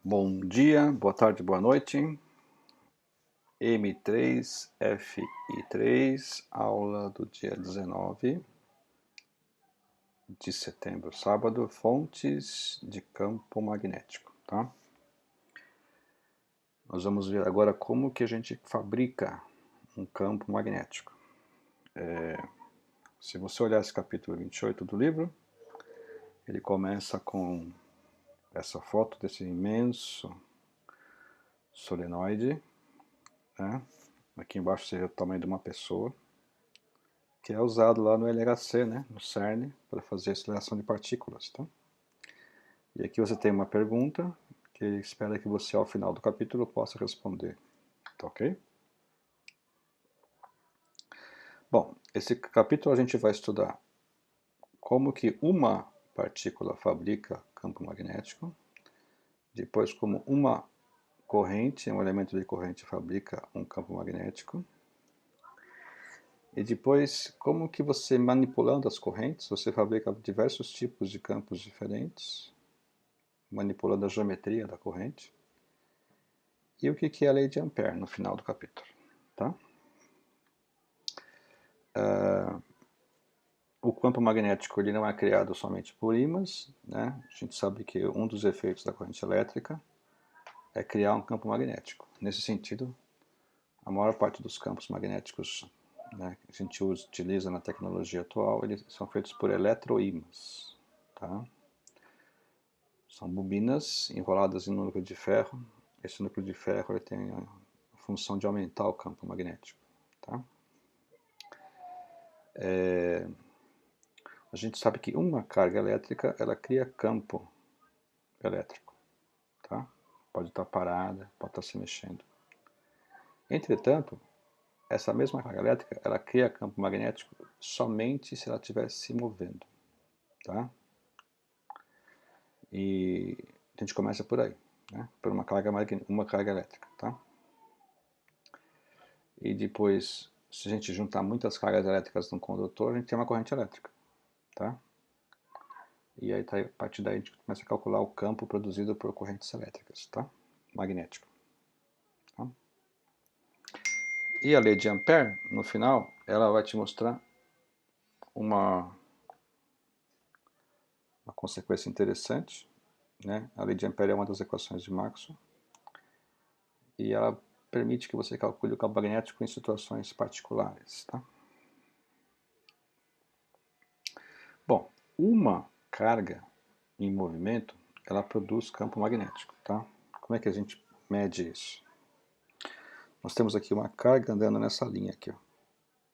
Bom dia, boa tarde, boa noite. M3FI3, aula do dia 19 de setembro, sábado, fontes de campo magnético, tá? Nós vamos ver agora como que a gente fabrica um campo magnético. Se você olhar esse capítulo 28 do livro, ele começa com essa foto desse imenso solenoide, né? Aqui embaixo seria o tamanho de uma pessoa, que é usado lá no LHC, né, no CERN, para fazer aceleração de partículas. Tá? E aqui você tem uma pergunta que ele espera que você, ao final do capítulo, possa responder. Tá ok? Bom, esse capítulo a gente vai estudar como que uma partícula fabrica campo magnético, depois como uma corrente, um elemento de corrente fabrica um campo magnético, e depois como que você, manipulando as correntes, você fabrica diversos tipos de campos diferentes, manipulando a geometria da corrente, e o que é a lei de Ampère no final do capítulo. Tá? O campo magnético ele não é criado somente por ímãs, né? A gente sabe que um dos efeitos da corrente elétrica é criar um campo magnético. Nesse sentido, a maior parte dos campos magnéticos, né, que a gente utiliza na tecnologia atual, eles são feitos por eletroímãs. Tá? São bobinas enroladas em um núcleo de ferro. Esse núcleo de ferro ele tem a função de aumentar o campo magnético. Tá? A gente sabe que uma carga elétrica ela cria campo elétrico. Tá? Pode estar parada, pode estar se mexendo. Entretanto, essa mesma carga elétrica ela cria campo magnético somente se ela estiver se movendo. Tá? E a gente começa por aí, né? Por uma carga elétrica. Tá? E depois, se a gente juntar muitas cargas elétricas num condutor, a gente tem uma corrente elétrica. Tá? E aí, a partir daí, a gente começa a calcular o campo produzido por correntes elétricas, tá? Magnético. Tá? E a lei de Ampère, no final, ela vai te mostrar uma consequência interessante. Né? A lei de Ampère é uma das equações de Maxwell. E ela permite que você calcule o campo magnético em situações particulares. Tá? Bom, uma carga em movimento, ela produz campo magnético. Tá? Como é que a gente mede isso? Nós temos aqui uma carga andando nessa linha aqui, ó.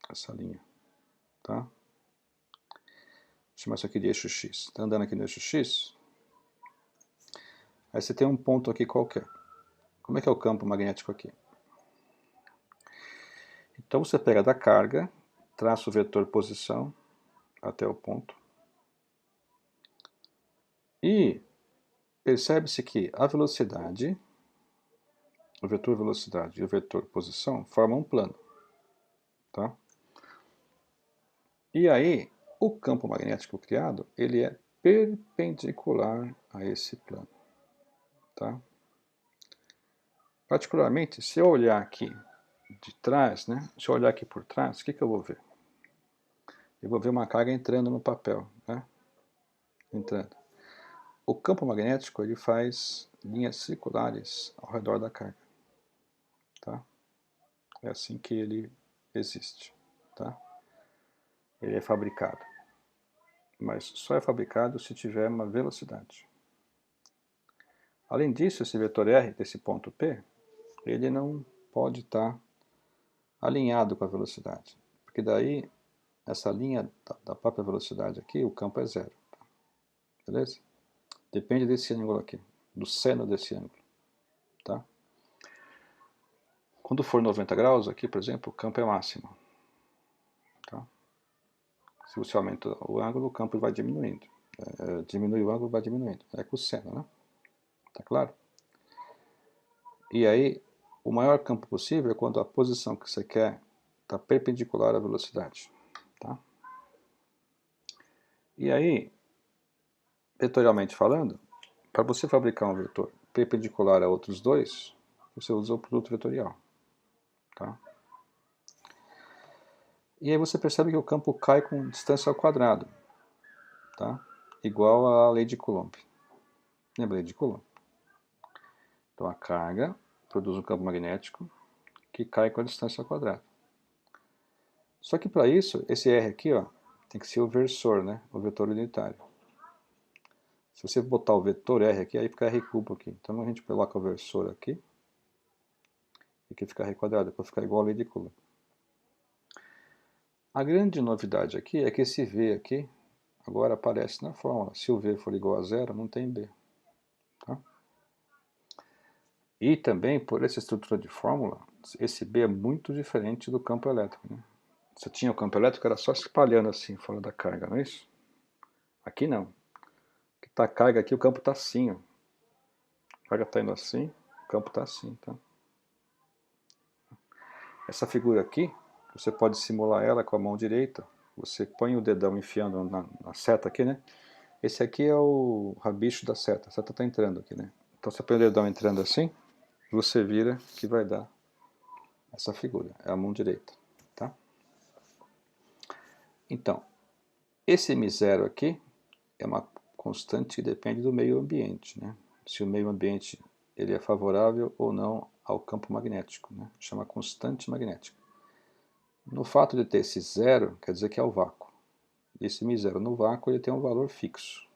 Essa linha, tá? Vou chamar isso aqui de eixo X. Está andando aqui no eixo X. Aí você tem um ponto aqui qualquer. Como é que é o campo magnético aqui? Então você pega da carga, traça o vetor posição até o ponto. E percebe-se que a velocidade, o vetor velocidade e o vetor posição formam um plano. Tá? E aí, o campo magnético criado, ele é perpendicular a esse plano. Tá? Particularmente, se eu olhar aqui de trás, né? Se eu olhar aqui por trás, o que eu vou ver? Eu vou ver uma carga entrando no papel, né? Entrando. O campo magnético ele faz linhas circulares ao redor da carga. Tá? É assim que ele existe. Tá? Ele é fabricado. Mas só é fabricado se tiver uma velocidade. Além disso, esse vetor R desse ponto P, ele não pode estar alinhado com a velocidade. Porque daí, essa linha da própria velocidade aqui, o campo é zero. Beleza? Depende desse ângulo aqui, do seno desse ângulo. Tá? Quando for 90 graus, aqui, por exemplo, o campo é máximo. Tá? Se você aumenta o ângulo, o campo vai diminuindo. Diminui o ângulo, vai diminuindo. É com o seno, né? Tá claro? E aí, o maior campo possível é quando a posição que você quer está perpendicular à velocidade. Tá? E aí, vetorialmente falando, para você fabricar um vetor perpendicular a outros dois, você usa o produto vetorial. Tá? E aí você percebe que o campo cai com distância ao quadrado, tá? Igual à lei de Coulomb. Lembra a lei de Coulomb? Então a carga produz um campo magnético que cai com a distância ao quadrado. Só que para isso, esse R aqui, ó, tem que ser o versor, né? O vetor unitário. Se você botar o vetor R aqui, aí fica R cubo aqui. Então a gente coloca o versor aqui, e aqui fica R quadrado, para ficar igual a lei de Coulomb. A grande novidade aqui é que esse V aqui agora aparece na fórmula. Se o V for igual a zero, não tem B. Tá? E também, por essa estrutura de fórmula, esse B é muito diferente do campo elétrico. Né? Você tinha o campo elétrico, era só se espalhando assim, fora da carga, não é isso? Aqui não. Que tá a carga aqui, o campo está assim. Ó. A carga está indo assim, o campo está assim. Tá? Essa figura aqui, você pode simular ela com a mão direita. Você põe o dedão enfiando na seta aqui, né? Esse aqui é o rabicho da seta. A seta está entrando aqui, né? Então você põe o dedão entrando assim, você vira que vai dar essa figura. É a mão direita, tá? Então, esse M0 aqui é uma constante que depende do meio ambiente, né? Se o meio ambiente ele é favorável ou não ao campo magnético, né? Chama constante magnética. No fato de ter esse zero, quer dizer que é o vácuo. Esse M0 no vácuo ele tem um valor fixo.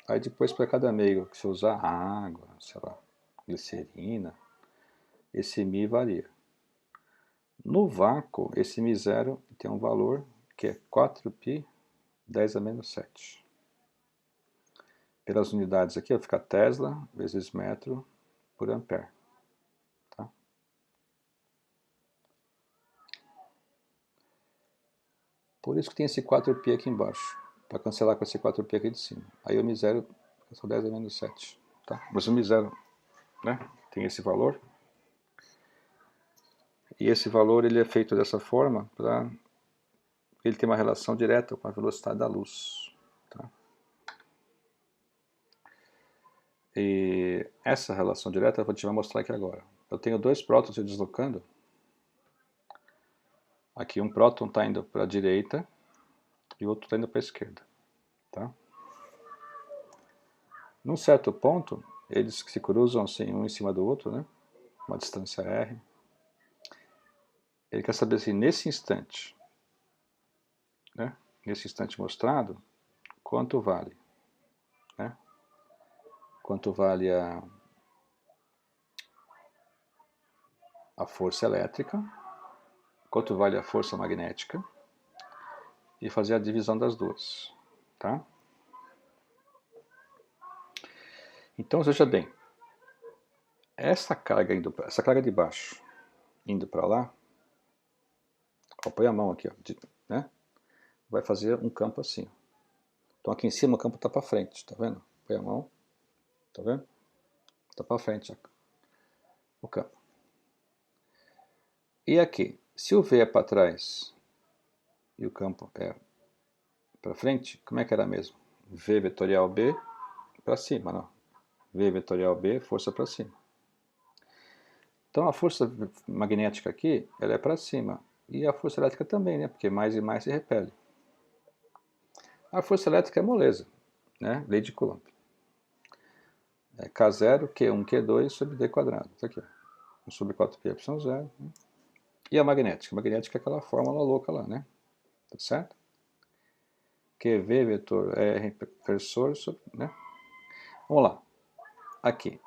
Aí depois para cada meio que você usar água, sei lá, glicerina, esse Mi varia. No vácuo, esse Mi0 tem um valor que é 4π 10 a menos 7. Pelas unidades aqui, vai ficar Tesla vezes metro por ampere. Tá? Por isso que tem esse 4π aqui embaixo, para cancelar com esse 4π aqui de cima. Aí o Mi0 é só 10 a menos 7. Tá? Mas o Mi0, né, tem esse valor. E esse valor ele é feito dessa forma para ele ter uma relação direta com a velocidade da luz. Tá? E essa relação direta eu vou te mostrar aqui agora. Eu tenho dois prótons se deslocando. Aqui um próton está indo para a direita e o outro está indo para a esquerda. Tá? Num certo ponto, eles se cruzam assim, um em cima do outro, né? Uma distância r. Ele quer saber se nesse instante, né? Nesse instante mostrado, quanto vale. Né? Quanto vale a força elétrica, quanto vale a força magnética, e fazer a divisão das duas. Tá? Então, veja bem, essa carga de baixo indo para lá, ó, põe a mão aqui, ó, né? Vai fazer um campo assim. Então aqui em cima o campo está para frente, tá vendo? Põe a mão, tá vendo? Está para frente o campo. E aqui, se o V é para trás e o campo é para frente, como é que era mesmo? V vetorial B para cima, não. V vetorial B, força para cima. Então a força magnética aqui, ela é para cima. E a força elétrica também, né? Porque mais e mais se repele. A força elétrica é moleza, né? Lei de Coulomb. É K0, Q1, Q2 sobre D quadrado. Isso aqui, ó. 1 sobre 4πε0. Né? E a magnética? A magnética é aquela fórmula louca lá, né? Tá certo? QV vetor R versor sobre, né? Vamos lá. Aqui.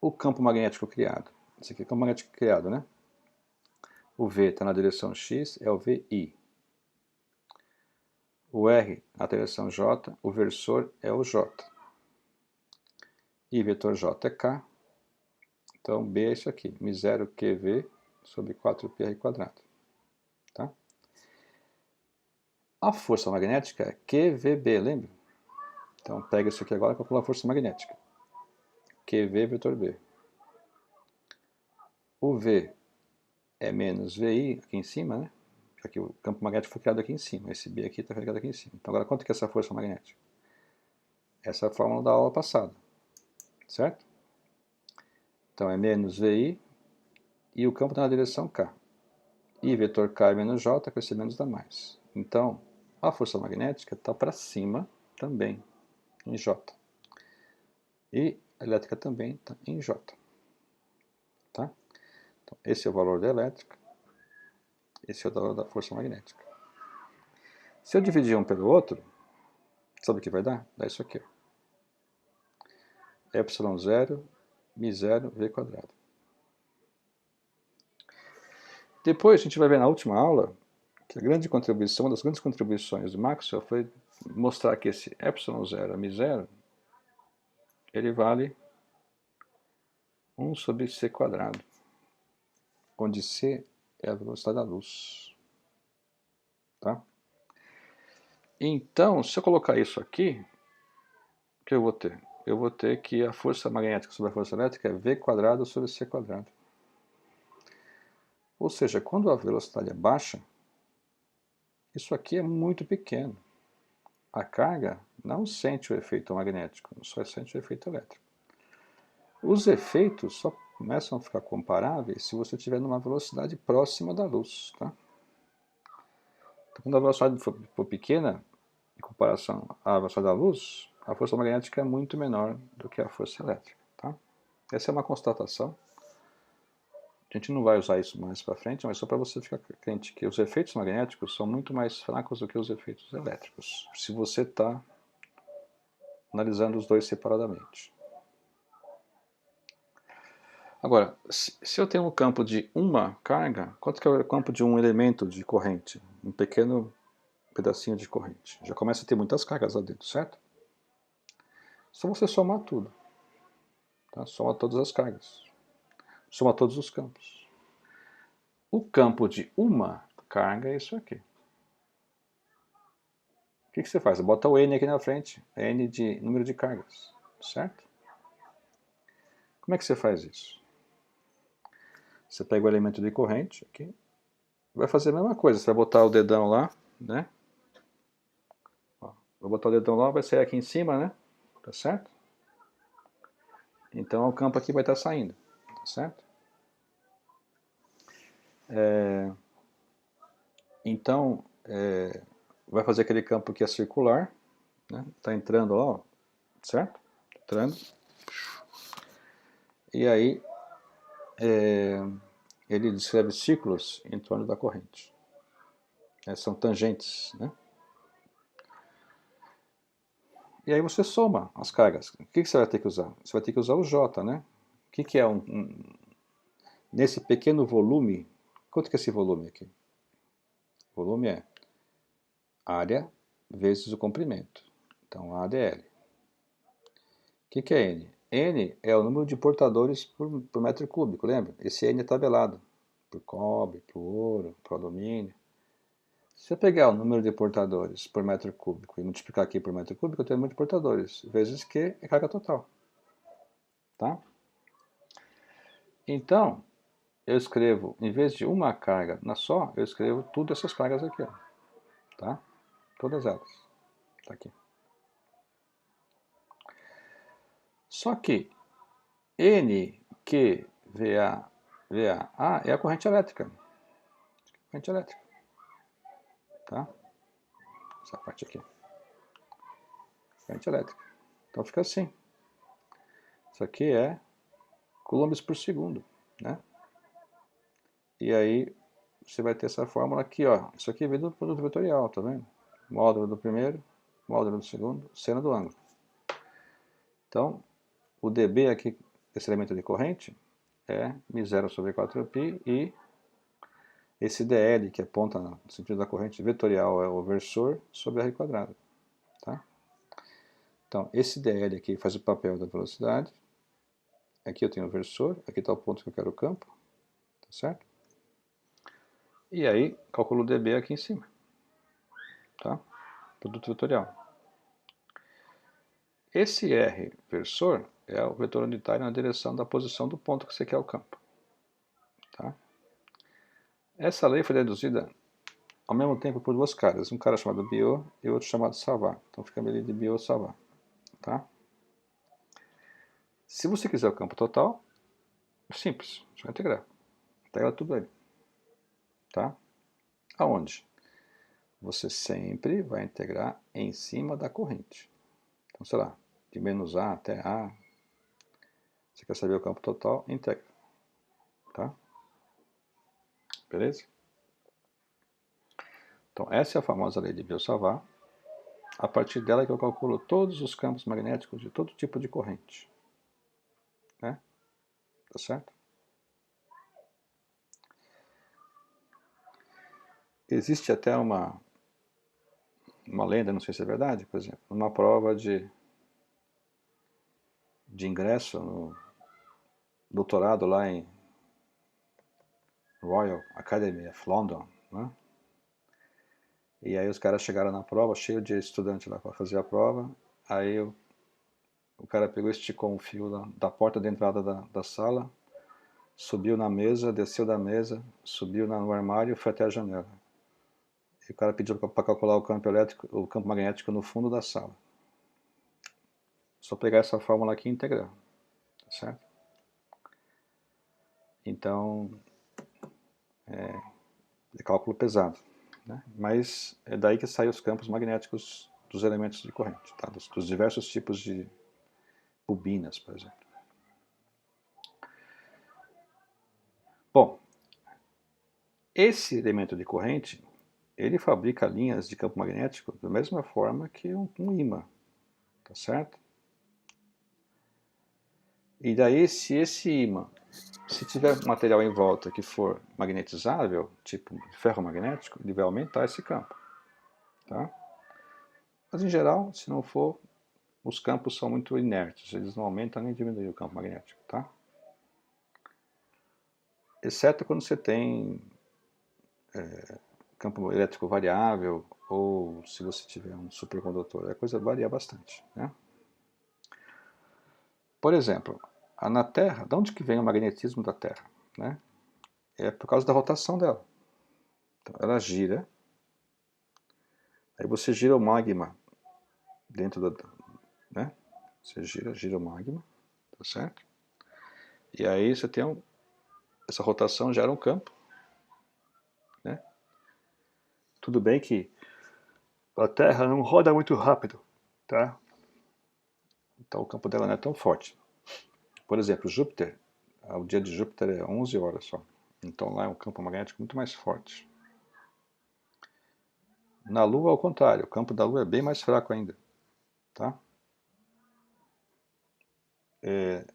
O campo magnético criado. Esse aqui é o campo magnético criado, né? O V está na direção X, é o VI. O R na direção J, o versor é o J. I vetor J é K. Então B é isso aqui, μ0 QV sobre 4πr quadrado. Tá? A força magnética é QVB, lembra? Então pega isso aqui agora para calcular a força magnética. QV vetor B. O V é menos VI aqui em cima, né? Aqui o campo magnético foi criado aqui em cima. Esse B aqui está criado aqui em cima. Então agora quanto que é essa força magnética? Essa é a fórmula da aula passada. certo? Então é menos VI, e o campo está na direção K. I vetor K menos J, com esse menos dá mais. Então, a força magnética está para cima também, em J. E a elétrica também está em J. Tá? Então, esse é o valor da elétrica, esse é o valor da força magnética. Se eu dividir um pelo outro, sabe o que vai dar? Dá isso aqui. ε0, μ0, v quadrado. Depois a gente vai ver na última aula que a grande contribuição, uma das grandes contribuições do Maxwell foi mostrar que esse ε0 a μ0 ele vale 1 sobre c quadrado, onde c é a velocidade da luz. Tá? Então, se eu colocar isso aqui, o que eu vou ter? Eu vou ter que a força magnética sobre a força elétrica é v quadrado sobre c quadrado. Ou seja, quando a velocidade é baixa, isso aqui é muito pequeno. A carga não sente o efeito magnético, só sente o efeito elétrico. Os efeitos só começam a ficar comparáveis se você estiver numa velocidade próxima da luz. Tá? Então, quando a velocidade for pequena, em comparação à velocidade da luz, a força magnética é muito menor do que a força elétrica. Tá? Essa é uma constatação. A gente não vai usar isso mais para frente, mas só para você ficar crente que os efeitos magnéticos são muito mais fracos do que os efeitos elétricos, se você está analisando os dois separadamente. Agora, se eu tenho um campo de uma carga, quanto que é o campo de um elemento de corrente? Um pequeno pedacinho de corrente. Já começa a ter muitas cargas lá dentro, certo? Só você somar tudo. Tá? Soma todas as cargas. Soma todos os campos. O campo de uma carga é isso aqui. O que você faz? Você bota o N aqui na frente. N de número de cargas. Certo? Como é que você faz isso? Você pega o elemento de corrente aqui. Vai fazer a mesma coisa. Você vai botar o dedão lá, né? Vou botar o dedão lá, vai sair aqui em cima, né? Tá certo? Então o campo aqui vai estar saindo. Tá certo? Então, vai fazer aquele campo que é circular, né? Tá entrando, ó, certo? Entrando. E aí, ele descreve ciclos em torno da corrente. São tangentes, né? E aí você soma as cargas. O que você vai ter que usar? Você vai ter que usar o J, né? O que é nesse pequeno volume, quanto que é esse volume aqui? O volume é área vezes o comprimento. Então, AdL. O que é N? N é o número de portadores por metro cúbico, lembra? Esse N é tabelado. Por cobre, por ouro, por alumínio. Se eu pegar o número de portadores por metro cúbico e multiplicar aqui por metro cúbico, eu tenho o número de portadores, vezes Q é carga total. Tá? Então, eu escrevo, em vez de uma carga na só, eu escrevo todas essas cargas aqui. Ó. Tá? Todas elas. Tá aqui. Só que NQVA é a corrente elétrica. Corrente elétrica. Tá? Essa parte aqui. Corrente elétrica. Então fica assim. Isso aqui é coulombs por segundo, né? E aí você vai ter essa fórmula aqui, ó. Isso aqui vem do produto vetorial, tá vendo? Módulo do primeiro, módulo do segundo, seno do ângulo. Então, o dB aqui, esse elemento de corrente, é μ0 sobre 4π e esse dl, que aponta no sentido da corrente vetorial, é o versor sobre r quadrado. Tá? Então, esse dl aqui faz o papel da velocidade. Aqui eu tenho o versor, aqui está o ponto que eu quero o campo. Tá certo? E aí, calculo o dB aqui em cima. Tá? Produto vetorial. Esse R versor é o vetor unitário na direção da posição do ponto que você quer o campo. Tá? Essa lei foi deduzida ao mesmo tempo por duas caras, um cara chamado Biot e outro chamado Savart. Então fica meio de Biot-Savart. Tá? Se você quiser o campo total, é simples, só integrar. Integra tudo ali. Tá? Aonde? Você sempre vai integrar em cima da corrente. Então, sei lá, de menos A até A. Você quer saber o campo total? Integra. Tá? Beleza? Então, essa é a famosa lei de Biot-Savart. A partir dela que eu calculo todos os campos magnéticos de todo tipo de corrente. Né? Tá certo? Existe até uma lenda, não sei se é verdade, por exemplo, uma prova de ingresso no doutorado lá em Royal Academy of London, né? E aí os caras chegaram na prova, cheio de estudante lá para fazer a prova, aí o cara pegou e esticou um fio da porta de entrada da sala, subiu na mesa, desceu da mesa, subiu no armário e foi até a janela. E o cara pediu para calcular o campo elétrico, o campo magnético no fundo da sala. Só pegar essa fórmula aqui e integrar, tá certo? Então, é cálculo pesado, né? Mas é daí que saem os campos magnéticos dos elementos de corrente, tá? dos diversos tipos de bobinas, por exemplo. Bom, esse elemento de corrente, ele fabrica linhas de campo magnético da mesma forma que um ímã, tá certo? E daí, se esse ímã, se tiver material em volta que for magnetizável, tipo ferro magnético, ele vai aumentar esse campo, tá? Mas em geral, se não for, os campos são muito inertes, eles não aumentam nem diminuem o campo magnético, tá? Exceto quando você tem campo elétrico variável ou se você tiver um supercondutor, a coisa varia bastante, né? Por exemplo, na Terra, de onde que vem o magnetismo da Terra, né? É por causa da rotação dela. Então, ela gira, aí você gira o magma dentro da, né? Você gira o magma, tá certo? E aí você tem essa rotação gera um campo, né? Tudo bem que a Terra não roda muito rápido, tá? Então o campo dela não é tão forte. Por exemplo, Júpiter, o dia de Júpiter é 11 horas só. Então lá é um campo magnético muito mais forte. Na Lua, ao contrário, o campo da Lua é bem mais fraco ainda, tá? É,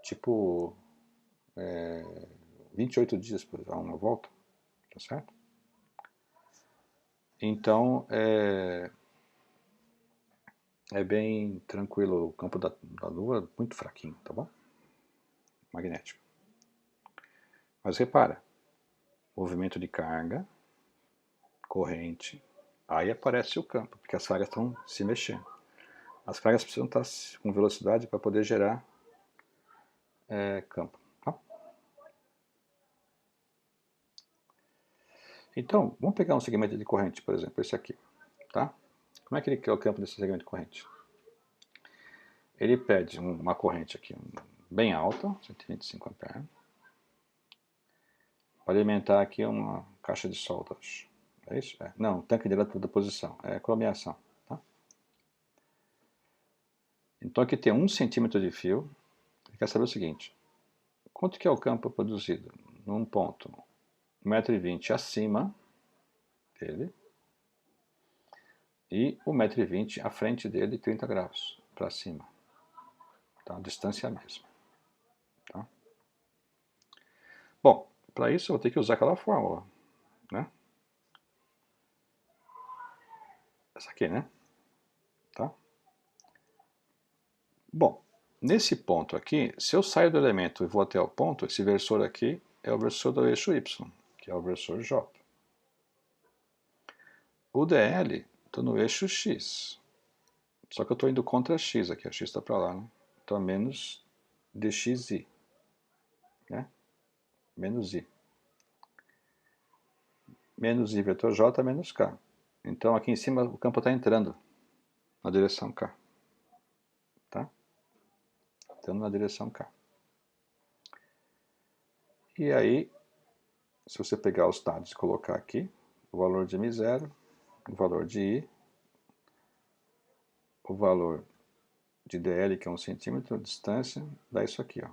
tipo 28 dias para dar uma volta, tá certo? Então é bem tranquilo, o campo da Lua é muito fraquinho, tá bom? Magnético. Mas repara, movimento de carga, corrente, aí aparece o campo, porque as cargas estão se mexendo. As cargas precisam estar com velocidade para poder gerar campo. Tá? Então, vamos pegar um segmento de corrente, por exemplo, esse aqui. Tá? Como é que ele cria o campo desse segmento de corrente? Ele pede uma corrente aqui bem alta, 125 amperes, para alimentar aqui uma caixa de soldas. É isso? Não, tanque de eletrodeposição. É cromeação. Tá? Então aqui tem 1 centímetro de fio. Ele quer saber o seguinte. Quanto que é o campo produzido num ponto 1,20 m acima dele e 1,20 m à frente dele, 30 graus para cima. Tá? A distância é a mesma. Tá? Bom, para isso eu vou ter que usar aquela fórmula, né? Essa aqui, né? Tá? Bom, nesse ponto aqui, se eu saio do elemento e vou até o ponto, esse versor aqui é o versor do eixo Y, que é o versor J. O DL, estou no eixo X. Só que eu estou indo contra X aqui, a X está para lá, né? Então é menos dxi, né? Menos I. Menos I vetor J menos K. Então aqui em cima o campo está entrando na direção K. Tá? entrando na direção K. E aí, se você pegar os dados e colocar aqui, o valor de M0, o valor de I, o valor de DL, que é 1 centímetro, distância, dá isso aqui, ó.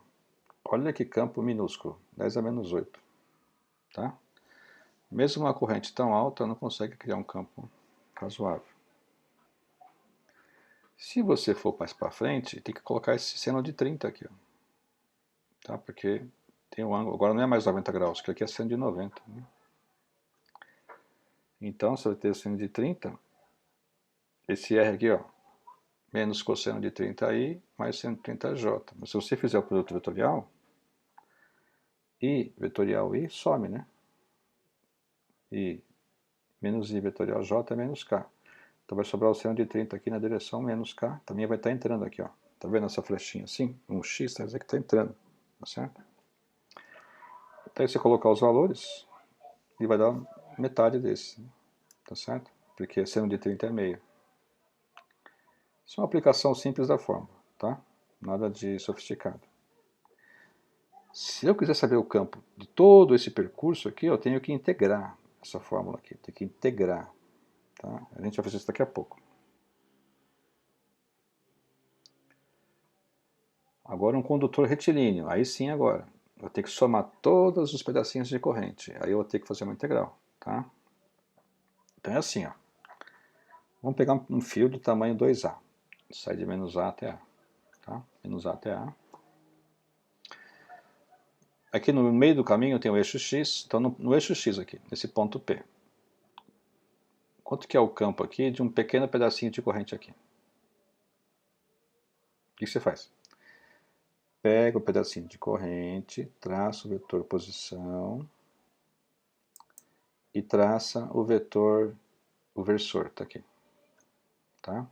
Olha que campo minúsculo, 10 a menos 8. Tá? Mesmo uma corrente tão alta, não consegue criar um campo razoável. Se você for mais para frente, tem que colocar esse seno de 30 aqui, ó. Tá? Porque tem um ângulo, agora não é mais 90 graus, que aqui é seno de 90. Né? Então, você vai ter o seno de 30, esse R aqui, ó, menos cosseno de 30i, mais seno de 30j. Mas se você fizer o produto vetorial, I vetorial I some, né? I menos I vetorial J é menos K. Então vai sobrar o seno de 30 aqui na direção menos K. Também vai estar entrando aqui, ó. Tá vendo essa flechinha assim? Um X, quer dizer que está entrando. Tá certo? Então você colocar os valores e vai dar metade desse. Tá certo? Porque seno de 30 é meio. Isso é uma aplicação simples da fórmula, tá? Nada de sofisticado. Se eu quiser saber o campo de todo esse percurso aqui, eu tenho que integrar essa fórmula aqui. Tem que integrar. Tá? A gente vai fazer isso daqui a pouco. Agora um condutor retilíneo. Aí sim agora. Eu vou ter que somar todos os pedacinhos de corrente. Aí eu vou ter que fazer uma integral. Tá? Então é assim. Ó. Vamos pegar um fio do tamanho 2A. Sai de menos A até A. Tá? Menos A até A. Aqui no meio do caminho tem o eixo X. Então no eixo X aqui, nesse ponto P. Quanto que é o campo aqui de um pequeno pedacinho de corrente aqui? O que você faz? Pega o pedacinho de corrente, traça o vetor posição e traça o vetor, o versor, tá aqui. Tá?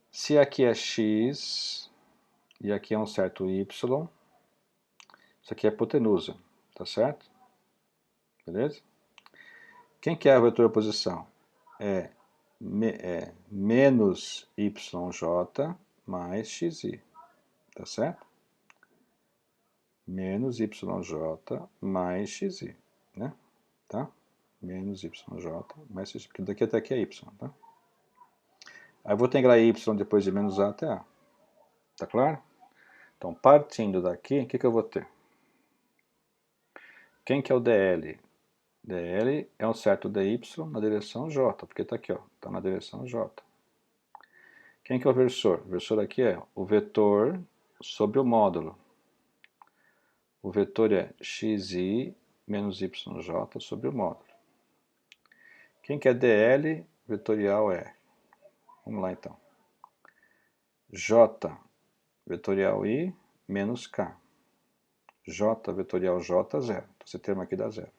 Se aqui é x e aqui é um certo y, isso aqui é hipotenusa, tá certo? Beleza? Quem que é o vetor posição? É menos yj mais xi, tá certo? Menos yj mais xi, né? Tá? Menos yj mais xi, porque daqui até aqui é y, tá? Aí eu vou integrar y depois de menos a até a. Tá claro? Então, partindo daqui, o que eu vou ter? Quem que é o dl? dl é um certo dy na direção j, porque está aqui, ó, está na direção j. Quem que é o versor? O versor aqui é o vetor sobre o módulo. O vetor é xi menos yj sobre o módulo. Quem que é dl? Vetorial é. Vamos lá então. J vetorial i menos k. J vetorial j, zero. Então, esse termo aqui dá zero.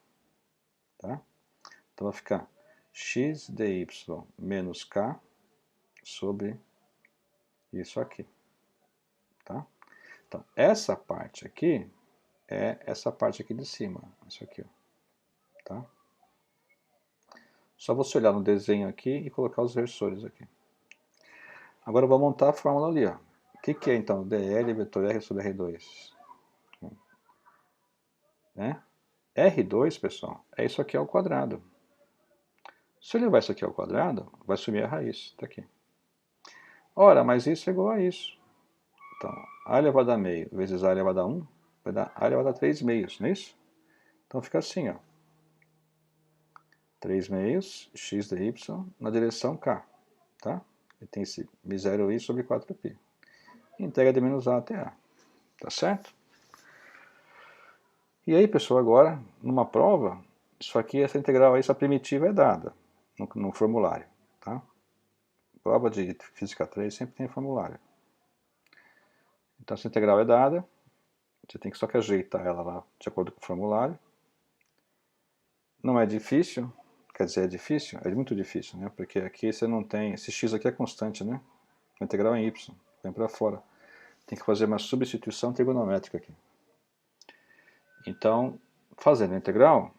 Tá? Então vai ficar x dy menos k sobre isso aqui. Tá? Então, essa parte aqui é essa parte aqui de cima. Isso aqui. Ó. Tá? Só você olhar no desenho aqui e colocar os versores aqui. Agora eu vou montar a fórmula ali. Ó. O que é então dl vetor r sobre r2? Né? R2, pessoal, é isso aqui ao quadrado. Se eu levar isso aqui ao quadrado, vai sumir a raiz. Está aqui. Ora, mas isso é igual a isso. Então, a elevado a meio vezes a elevado a 1 vai dar a elevado a 3 meios, não é isso? Então fica assim, ó. 3 meios, x dy na direção k. Tá? E tem esse mi0i sobre 4π. Integra de menos a até a. Tá certo? E aí, pessoal, agora, numa prova, isso aqui, essa integral, essa primitiva é dada no formulário. Tá? Prova de Física 3 sempre tem formulário. Então, essa integral é dada. Você tem que só que ajeitar ela lá de acordo com o formulário. Não é difícil, quer dizer, é difícil? É muito difícil, né? Porque aqui você não tem... Esse x aqui é constante, né? A integral é em y, vem para fora. Tem que fazer uma substituição trigonométrica aqui. Então, fazendo a integral,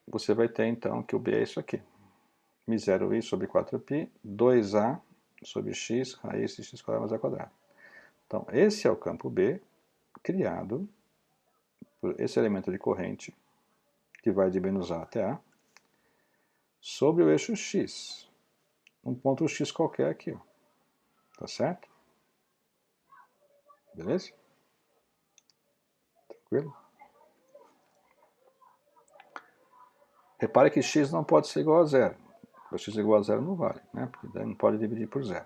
você vai ter então que o b é isso aqui. Mi0i sobre 4π, 2a sobre x, raiz de x² mais a quadrado. Então, esse é o campo B criado por esse elemento de corrente, que vai de menos A até A, sobre o eixo X, um ponto X qualquer aqui, ó. Tá certo? Beleza? Tranquilo? Repare que X não pode ser igual a zero. O X igual a zero não vale, né? Porque daí não pode dividir por zero,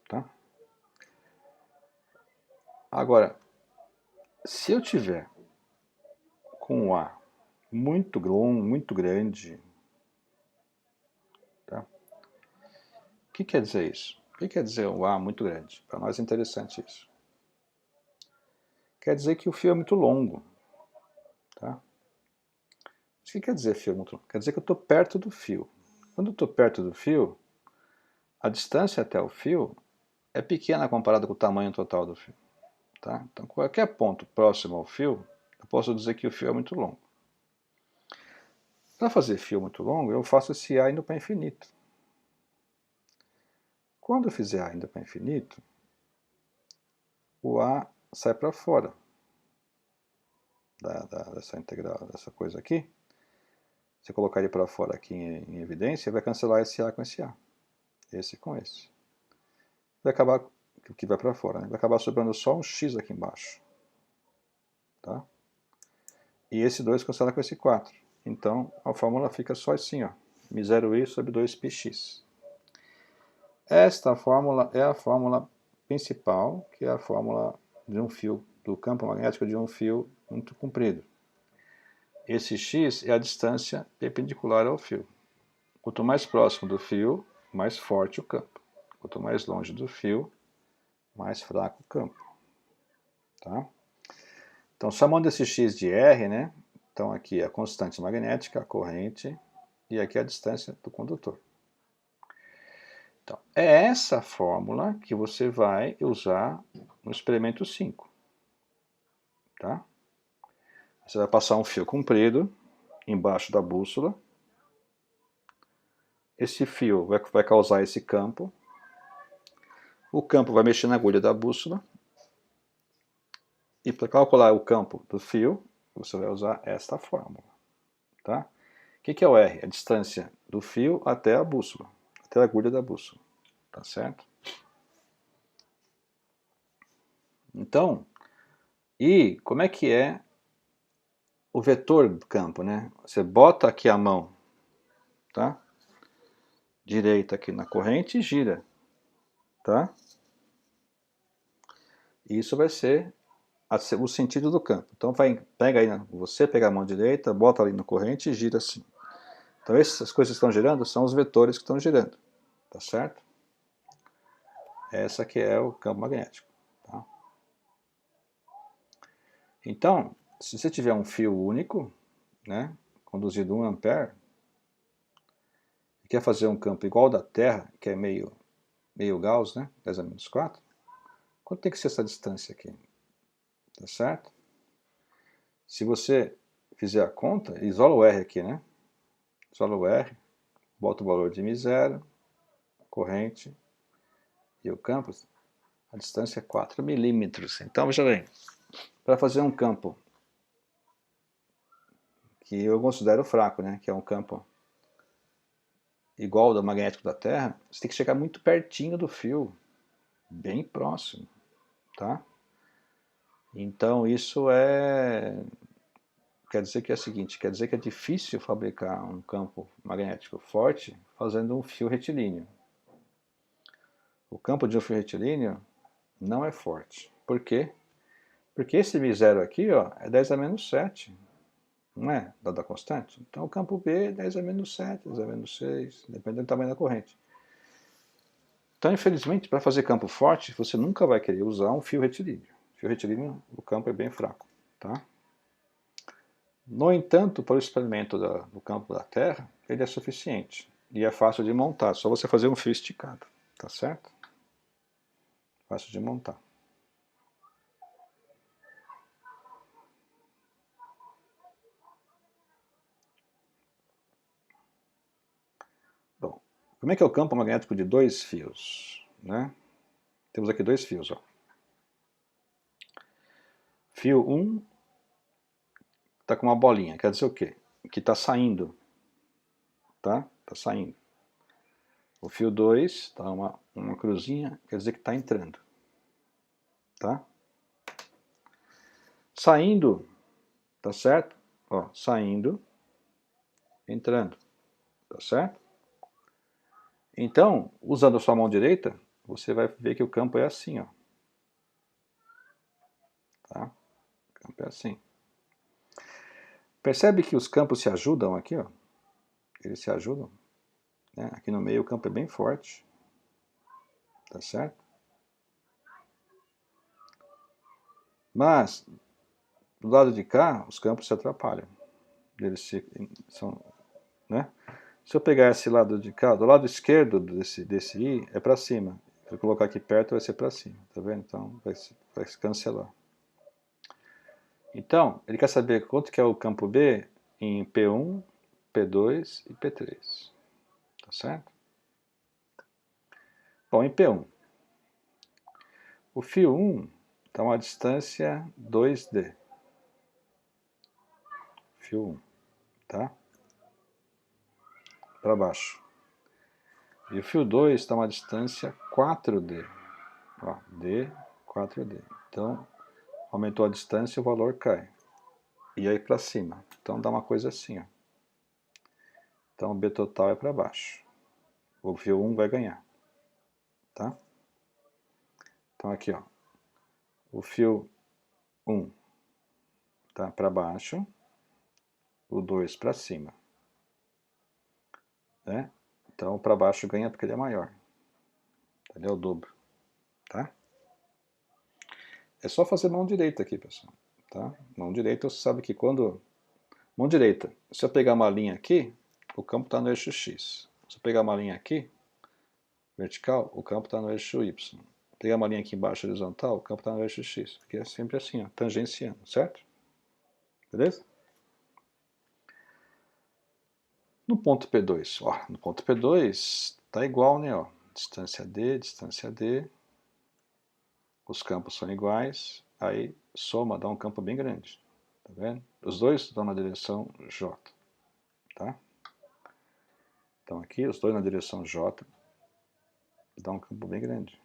tá? Agora, se eu tiver com o A muito longo, muito grande, tá? O que quer dizer isso? O que quer dizer o A muito grande? Para nós é interessante isso. Quer dizer que o fio é muito longo, tá? O que quer dizer fio muito longo? Quer dizer que eu estou perto do fio. Quando eu estou perto do fio, a distância até o fio é pequena comparada com o tamanho total do fio, tá? Então, qualquer ponto próximo ao fio, eu posso dizer que o fio é muito longo. Para fazer fio muito longo, eu faço esse A indo para infinito. Quando eu fizer A indo para infinito, o A sai para fora dessa integral, dessa coisa aqui. Se eu colocar ele para fora aqui em evidência, vai cancelar esse A com esse A. Esse com esse. Vai acabar, que vai para fora, né? Vai acabar sobrando só um X aqui embaixo. Tá? E esse 2 cancela com esse 4. Então, a fórmula fica só assim, ó. M0I sobre 2πx. Esta fórmula é a fórmula principal, que é a fórmula de um fio, do campo magnético de um fio muito comprido. Esse x é a distância perpendicular ao fio. Quanto mais próximo do fio, mais forte o campo. Quanto mais longe do fio, mais fraco o campo. Tá? Então, chamando esse x de R, né? Então, aqui é a constante magnética, a corrente, e aqui a distância do condutor. Então, é essa fórmula que você vai usar no experimento 5. Tá? Você vai passar um fio comprido embaixo da bússola. Esse fio vai causar esse campo. O campo vai mexer na agulha da bússola. E para calcular o campo do fio, você vai usar esta fórmula. Tá? O que é o R? A distância do fio até a bússola, até a agulha da bússola. Tá certo? Então, e como é que é o vetor do campo, né? Você bota aqui a mão, tá? Direita aqui na corrente e gira, tá? E isso vai ser o sentido do campo. Então pega aí, você pega a mão direita, bota ali na corrente e gira assim. Então essas coisas que estão girando são os vetores que estão girando, tá certo? Essa que é o campo magnético. Tá? Então, se você tiver um fio único, né, conduzido 1 ampere, e quer fazer um campo igual ao da Terra, que é meio Gauss, né, 10 a menos 4, quanto tem que ser essa distância aqui? Tá certo? Se você fizer a conta, isola o R aqui, né? Isola o R, bota o valor de M0, corrente e o campo, a distância é 4 milímetros. Então, veja bem, para fazer um campo que eu considero fraco, né, que é um campo igual ao do magnético da Terra, você tem que chegar muito pertinho do fio, bem próximo, tá? Então, isso quer dizer que é o seguinte, quer dizer que é difícil fabricar um campo magnético forte fazendo um fio retilíneo. O campo de um fio retilíneo não é forte. Por quê? Porque esse M0 aqui, ó, é 10 a menos 7, não é? Da constante. Então o campo B é 10 a menos 7, 10 a menos 6, dependendo do tamanho da corrente. Então, infelizmente, para fazer campo forte, você nunca vai querer usar um fio retilíneo. Fio retilíneo, o campo é bem fraco. Tá? No entanto, para o experimento do campo da Terra, ele é suficiente. E é fácil de montar, só você fazer um fio esticado. Tá certo? Fácil de montar. Bom, como é que é o campo magnético de dois fios? Né? Temos aqui dois fios. Ó. Fio 1 está com uma bolinha, quer dizer o quê? Que está saindo, tá? Está saindo. O fio 2 está uma cruzinha, quer dizer que está entrando, tá? Saindo, tá certo? Ó, saindo, entrando, tá certo? Então, usando a sua mão direita, você vai ver que o campo é assim, ó. Tá? O campo é assim. Percebe que os campos se ajudam aqui, ó? Eles se ajudam, né? Aqui no meio o campo é bem forte, tá certo? Mas, do lado de cá, os campos se atrapalham. Eles são, né? Se eu pegar esse lado de cá, do lado esquerdo desse I, é para cima. Se eu colocar aqui perto, vai ser para cima, tá vendo? Então, vai se cancelar. Então, ele quer saber quanto que é o campo B em P1, P2 e P3. Tá certo? Bom, em P1, o fio 1 está a uma distância 2D. Fio 1, tá? Para baixo. E o fio 2 está a uma distância 4D. Ó, D, 4D. Então, aumentou a distância, o valor cai. E aí para cima. Então dá uma coisa assim, ó. Então o B total é para baixo. O fio 1 vai ganhar. Tá? Então aqui, ó. O fio 1 tá para baixo, o 2 para cima. Né? Então para baixo ganha porque ele é maior. Ele é o dobro. Tá? É só fazer mão direita aqui, pessoal. Tá? Mão direita, você sabe que quando... Mão direita, se eu pegar uma linha aqui, o campo está no eixo X. Se eu pegar uma linha aqui, vertical, o campo está no eixo Y. Pegar uma linha aqui embaixo horizontal, o campo está no eixo X. Porque é sempre assim, ó, tangenciando, certo? Beleza? No ponto P2, ó, no ponto P2 está igual, né? Ó, distância D, os campos são iguais, aí soma, dá um campo bem grande. Tá vendo? Os dois estão na direção J. Tá? Então aqui, os dois na direção J, dá um campo bem grande.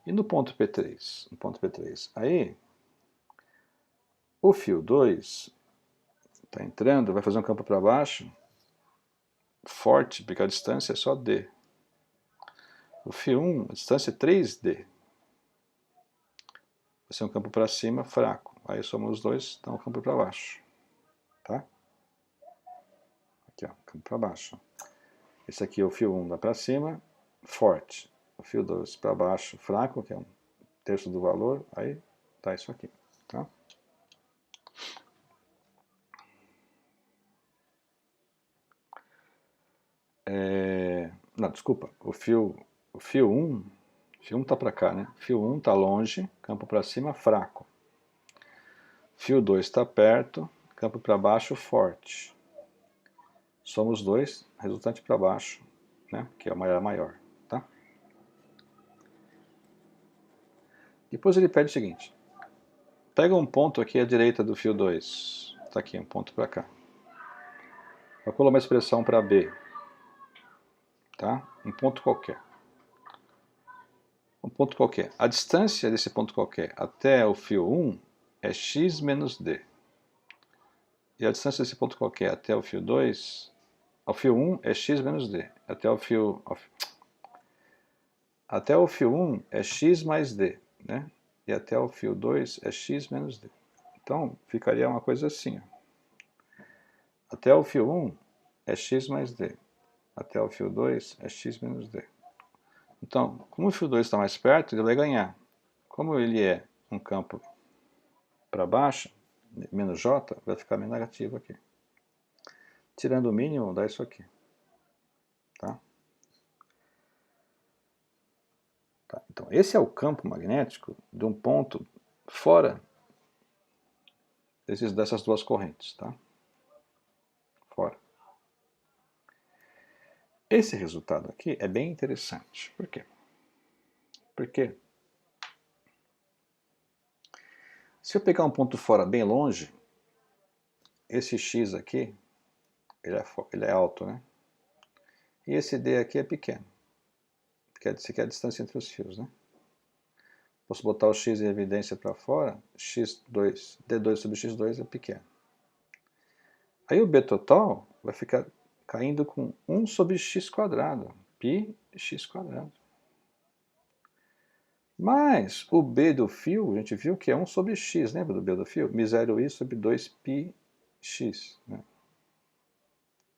E no ponto P3? No ponto P3, aí o fio 2 está entrando, vai fazer um campo para baixo, forte, porque a distância é só D. O fio 1, a distância é 3D. Vai ser um campo para cima, fraco. Aí somos os dois, dá um campo para baixo. Tá? Aqui, ó, campo para baixo. Esse aqui é o fio 1, dá para cima, forte. O fio 2 para baixo, fraco, que é um terço do valor. Aí tá isso aqui. Tá? Não, desculpa. O fio 1 está para cá, né? Fio 1 está longe, campo para cima, fraco. Fio 2 está perto, campo para baixo, forte. Somos dois, resultante para baixo, né? Que é maior, tá? Depois ele pede o seguinte. Pega um ponto aqui à direita do fio 2. Está aqui, um ponto para cá. Calcula uma expressão para B. Tá? Um ponto qualquer. Um ponto qualquer. A distância desse ponto qualquer até o fio 1 é x menos d. E a distância desse ponto qualquer até o fio 2, ao fio 1 é x menos d. Até o fio 1 é x mais d, né? E até o fio 2 é x menos d. Então, ficaria uma coisa assim. Ó. Até o fio 1 é x mais d. Até o fio 2 é x menos d. Então, como o fio 2 está mais perto, ele vai ganhar. Como ele é um campo para baixo, menos j, vai ficar negativo aqui. Tirando o mínimo, dá isso aqui. Tá? Tá? Então, esse é o campo magnético de um ponto fora dessas duas correntes. Tá? Fora. Esse resultado aqui é bem interessante. Por quê? Porque Se eu pegar um ponto fora bem longe, esse X aqui, ele é alto, né? E esse D aqui é pequeno, que é a distância entre os fios, né? Posso botar o X em evidência para fora, x2, D2 sobre x2 é pequeno. Aí o B total vai ficar caindo com 1 sobre x quadrado, π x quadrado. Mas o B do fio, a gente viu que é 1 sobre x, lembra do B do fio? Misério I sobre 2πx. Né?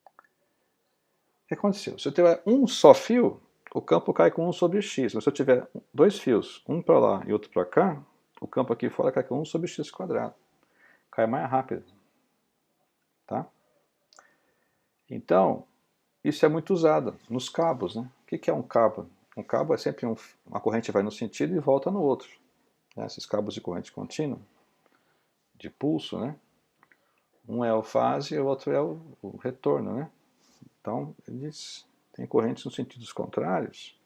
O que aconteceu? Se eu tiver um só fio, o campo cai com 1 sobre x. Mas se eu tiver dois fios, um para lá e outro para cá, o campo aqui fora cai com 1 sobre x quadrado. Cai mais rápido. Tá? Então, isso é muito usado nos cabos. Né? O que é um cabo? Um cabo é sempre uma corrente vai no sentido e volta no outro. Né? Esses cabos de corrente contínua, de pulso, né? Um é o fase e o outro é o retorno. Né? Então, eles têm correntes nos sentidos contrários.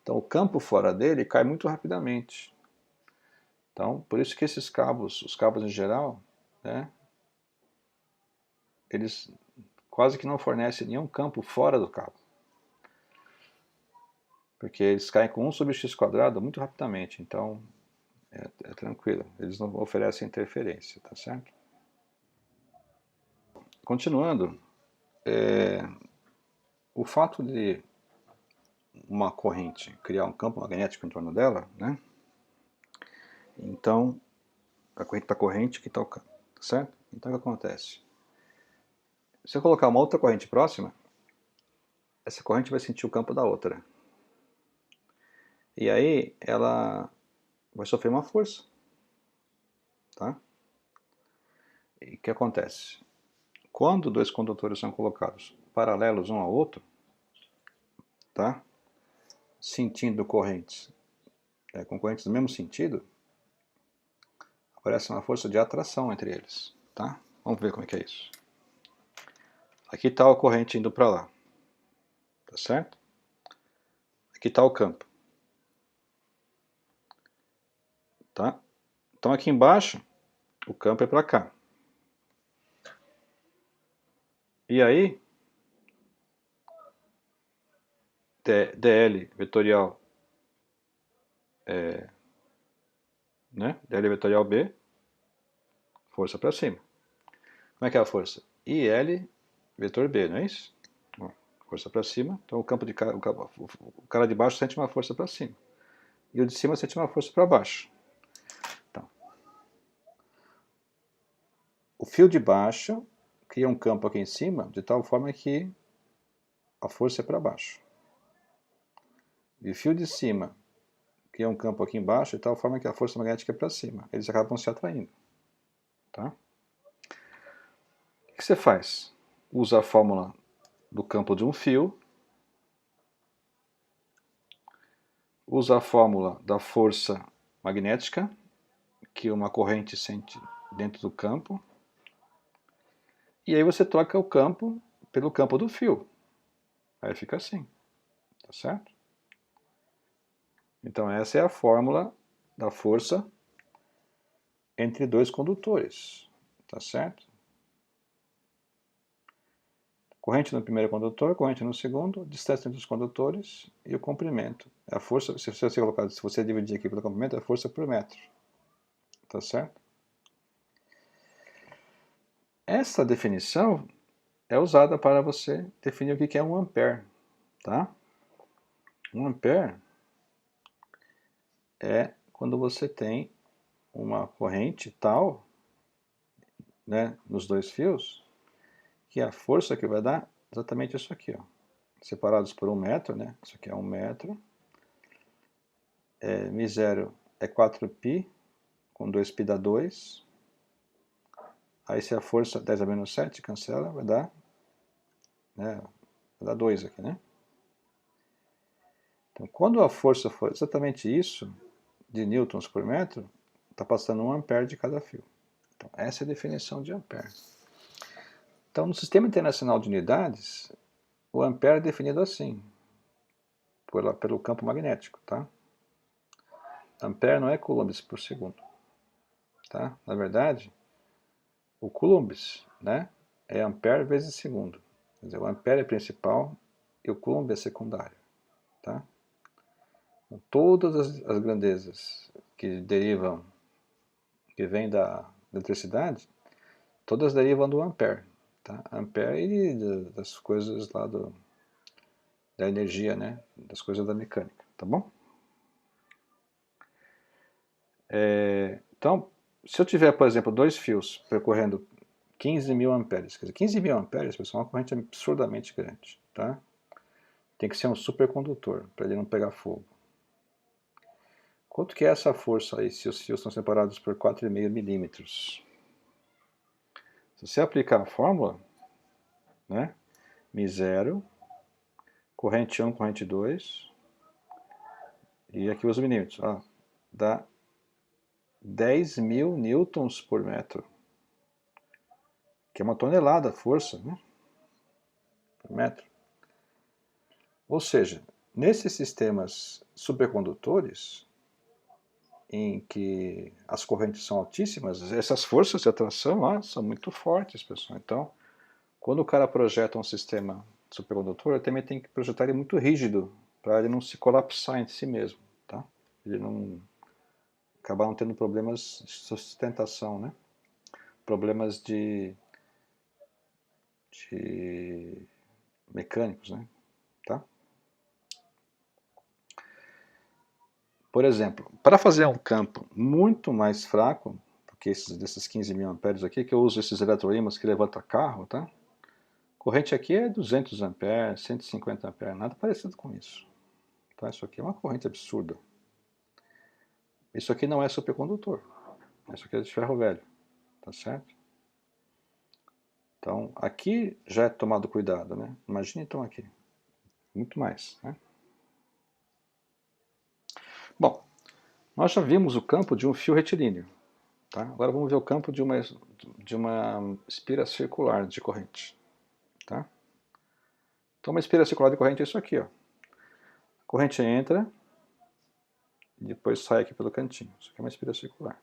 Então, o campo fora dele cai muito rapidamente. Então, por isso que esses cabos, os cabos em geral, né, eles quase que não fornecem nenhum campo fora do cabo. Porque eles caem com 1 sobre x quadrado muito rapidamente. Então, é tranquilo. Eles não oferecem interferência, tá certo? Continuando, o fato de uma corrente criar um campo magnético em torno dela, né? Então, a corrente está corrente, aqui está o campo, tá certo? Então, o que acontece? Se eu colocar uma outra corrente próxima, essa corrente vai sentir o campo da outra. E aí, ela vai sofrer uma força, tá? E o que acontece? Quando dois condutores são colocados paralelos um ao outro, tá? Sentindo correntes, com correntes do mesmo sentido, aparece uma força de atração entre eles, tá? Vamos ver como é que é isso. Aqui está a corrente indo para lá, tá certo? Aqui está o campo, tá? Então aqui embaixo, o campo é para cá. E aí, dl vetorial, né? dl vetorial B, força para cima. Como é que é a força? IL vetor B, não é isso? Ó, força para cima. Então o cara de baixo sente uma força para cima. E o de cima sente uma força para baixo. Então, o fio de baixo cria um campo aqui em cima, de tal forma que a força é para baixo. E o fio de cima cria um campo aqui embaixo, de tal forma que a força magnética é para cima. Eles acabam se atraindo. Tá? O que você faz? Usa a fórmula do campo de um fio, usa a fórmula da força magnética, que uma corrente sente dentro do campo, e aí você troca o campo pelo campo do fio. Aí fica assim, tá certo? Então essa é a fórmula da força entre dois condutores, tá certo? Corrente no primeiro condutor, corrente no segundo, distância entre os condutores e o comprimento. A força, se você dividir aqui pelo comprimento, é a força por metro. Tá certo? Essa definição é usada para você definir o que é um ampere. Tá? Um ampere é quando você tem uma corrente tal, né, nos dois fios, que a força que vai dar exatamente isso aqui, ó, separados por 1 metro, né? Isso aqui é 1 metro. μ0 é 4π, com 2π dá 2. Aí se a força 10 a menos 7 cancela, vai dar, né, vai dar 2 aqui, né? Então, quando a força for exatamente isso, de newtons por metro, está passando 1 ampere de cada fio. Então, essa é a definição de ampere. Então, no Sistema Internacional de Unidades, o ampere é definido assim, pelo campo magnético, tá? Ampere não é coulombs por segundo. tá? Na verdade, o coulombs, né, é ampere vezes segundo. Quer dizer, o ampere é principal e o coulomb é secundário, tá? Então, todas as grandezas que derivam, que vêm da eletricidade, todas derivam do ampere, tá? Ampere e das coisas lá da energia, né? Das coisas da mecânica, tá bom? Então, se eu tiver, por exemplo, dois fios percorrendo 15.000 amperes, quer dizer, 15.000 amperes, pessoal, é uma corrente absurdamente grande, tá? Tem que ser um supercondutor para ele não pegar fogo. Quanto que é essa força aí se os fios estão separados por 4,5 milímetros? Se você aplicar a fórmula, né, μ0, corrente 1, corrente 2, e aqui os milímetros, ó, dá 10.000 newtons por metro, que é uma tonelada força, né, por metro. Ou seja, nesses sistemas supercondutores, em que as correntes são altíssimas, essas forças de atração lá são muito fortes, pessoal. Então, quando o cara projeta um sistema supercondutor, ele também tem que projetar ele muito rígido, para ele não se colapsar em si mesmo, tá? Ele não acabar não tendo problemas de sustentação, né? Problemas de mecânicos, né? Tá? Por exemplo, para fazer um campo muito mais fraco, porque desses 15.000 amperes aqui, que eu uso esses eletroímãs que levantam carro, tá? Corrente aqui é 200 amperes, 150 amperes, nada parecido com isso. Tá? Isso aqui é uma corrente absurda. Isso aqui não é supercondutor. Isso aqui é de ferro velho. Tá certo? Então, aqui já é tomado cuidado, né? Imagine então aqui. Muito mais, né? Bom, nós já vimos o campo de um fio retilíneo. Tá? Agora vamos ver o campo de uma espira circular de corrente. Tá? Então, uma espira circular de corrente é isso aqui. Ó. A corrente entra e depois sai aqui pelo cantinho. Isso aqui é uma espira circular.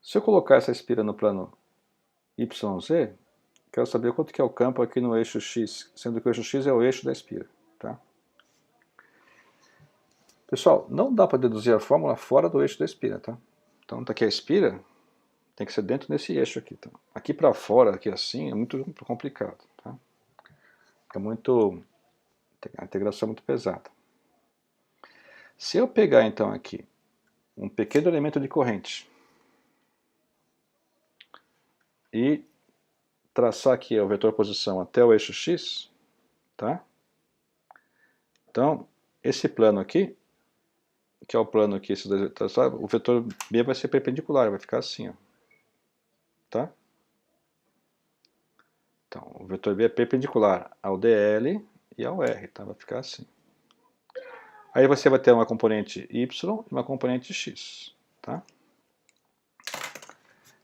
Se eu colocar essa espira no plano YZ, quero saber quanto que é o campo aqui no eixo X, sendo que o eixo X é o eixo da espira. Tá? Pessoal, não dá para deduzir a fórmula fora do eixo da espira. Tá? Então, tá aqui a espira, tem que ser dentro desse eixo aqui. Tá? Aqui para fora, aqui assim, é muito complicado. Tá? É muito... a integração é muito pesada. Se eu pegar então aqui um pequeno elemento de corrente e traçar aqui o vetor posição até o eixo X, tá? Então, esse plano aqui, que é o plano aqui, o vetor B vai ser perpendicular, vai ficar assim, ó. Tá? Então, o vetor B é perpendicular ao DL e ao R, tá? Vai ficar assim. Aí você vai ter uma componente Y e uma componente X, tá?